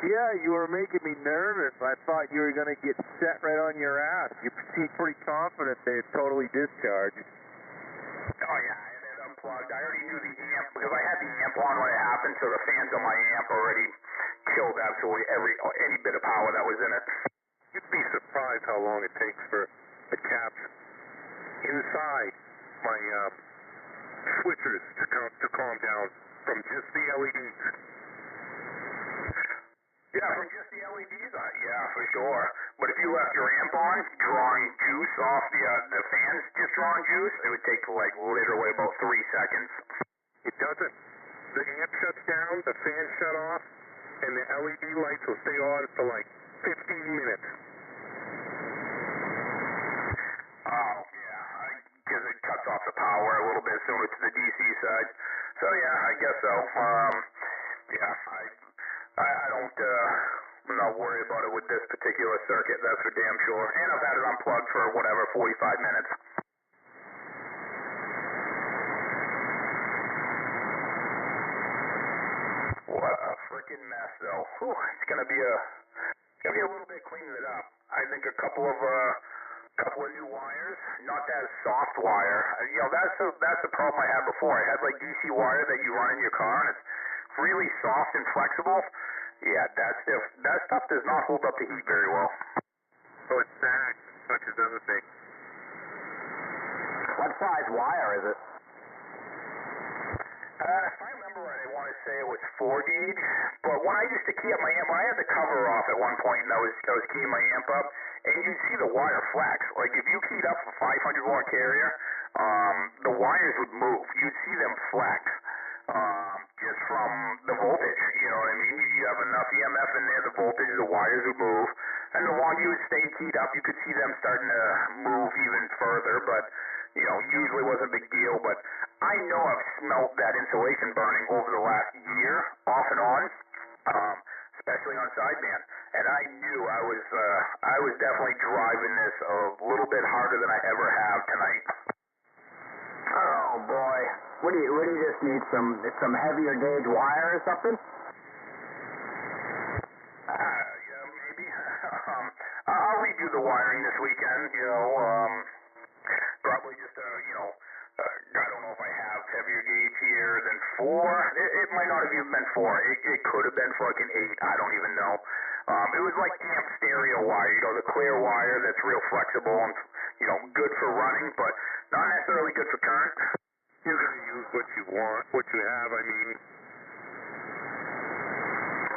Yeah, you were making me nervous. I thought you were going to get set right on your ass. You seemed pretty confident they'd totally discharged. Oh, yeah, and it unplugged. I already knew the amp, because I had the amp on when it happened, so the fans on my amp already killed absolutely any bit of power that was in it. You'd be surprised how long it takes for the caps inside my switchers to calm down from just the LEDs. Yeah, from just the LEDs on, yeah, for sure. But if you left your amp on, drawing juice off the fans, just drawing juice, it would take like literally about 3 seconds. It doesn't. The amp shuts down, the fan shut off, and the LED lights will stay on for like 15 minutes. Oh, yeah, because it cuts off the power a little bit sooner to the DC side. So yeah, I guess so. Yeah, I don't, I'm not worried about it with this particular circuit, that's for damn sure. And I've had it unplugged for whatever, 45 minutes. What a freaking mess, though. Whew, it's gonna be a little bit cleaning it up. I think a couple of new wires, not that soft wire. You know, that's the problem I had before. I had like DC wire that you run in your car, and it's really soft and flexible. Yeah, that stuff does not hold up to heat very well. So it's sagged, such as other things. What size wire is it? If I remember right, I want to say it was 4 gauge, but when I used to key up my amp, I had the cover off at one point, and I was keying my amp up, and you'd see the wire flex. Like if you keyed up a 500 watt carrier, the wires would move. You'd see them flex, just from the voltage. You know what I mean? You have enough EMF in there, the voltage, the wires would move, and the longer you would stay keyed up, you could see them starting to move even further, but you know, usually wasn't a big deal, but I know I've smelt that insulation burning over the last year, off and on, especially on sideband, and I knew I was definitely driving this a little bit harder than I ever have tonight. Oh boy. What do you just need? Some heavier gauge wire or something? Yeah, maybe. I'll redo the wiring this weekend, you know, probably just, I don't know if I have heavier gauge here than 4. It might not have even been 4. It could have been fucking 8. I don't even know. It was like amp stereo wire, you know, the clear wire that's real flexible and, you know, good for running, but not necessarily good for current. You're going to use what you want, what you have, I mean.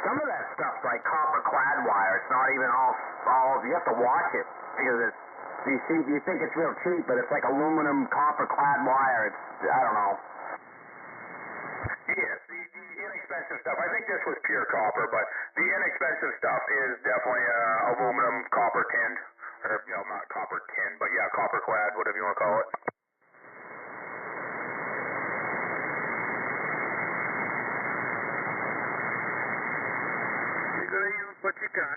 Some of that stuff's like copper clad wire. It's not even all you have to watch it because it's you think it's real cheap, but it's like aluminum copper clad wire. I don't know. Yes, the inexpensive stuff. I think this was pure copper, but the inexpensive stuff is definitely aluminum copper tinned, or not copper tinned, but yeah, copper clad, whatever you want to call it. You're going to use what you got.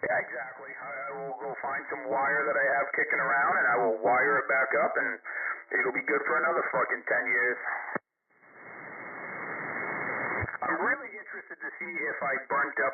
Yeah, exactly. I will go find some wire that I have kicking around, and I will wire it back up, and it'll be good for another fucking 10 years. I'm really interested to see if I burnt up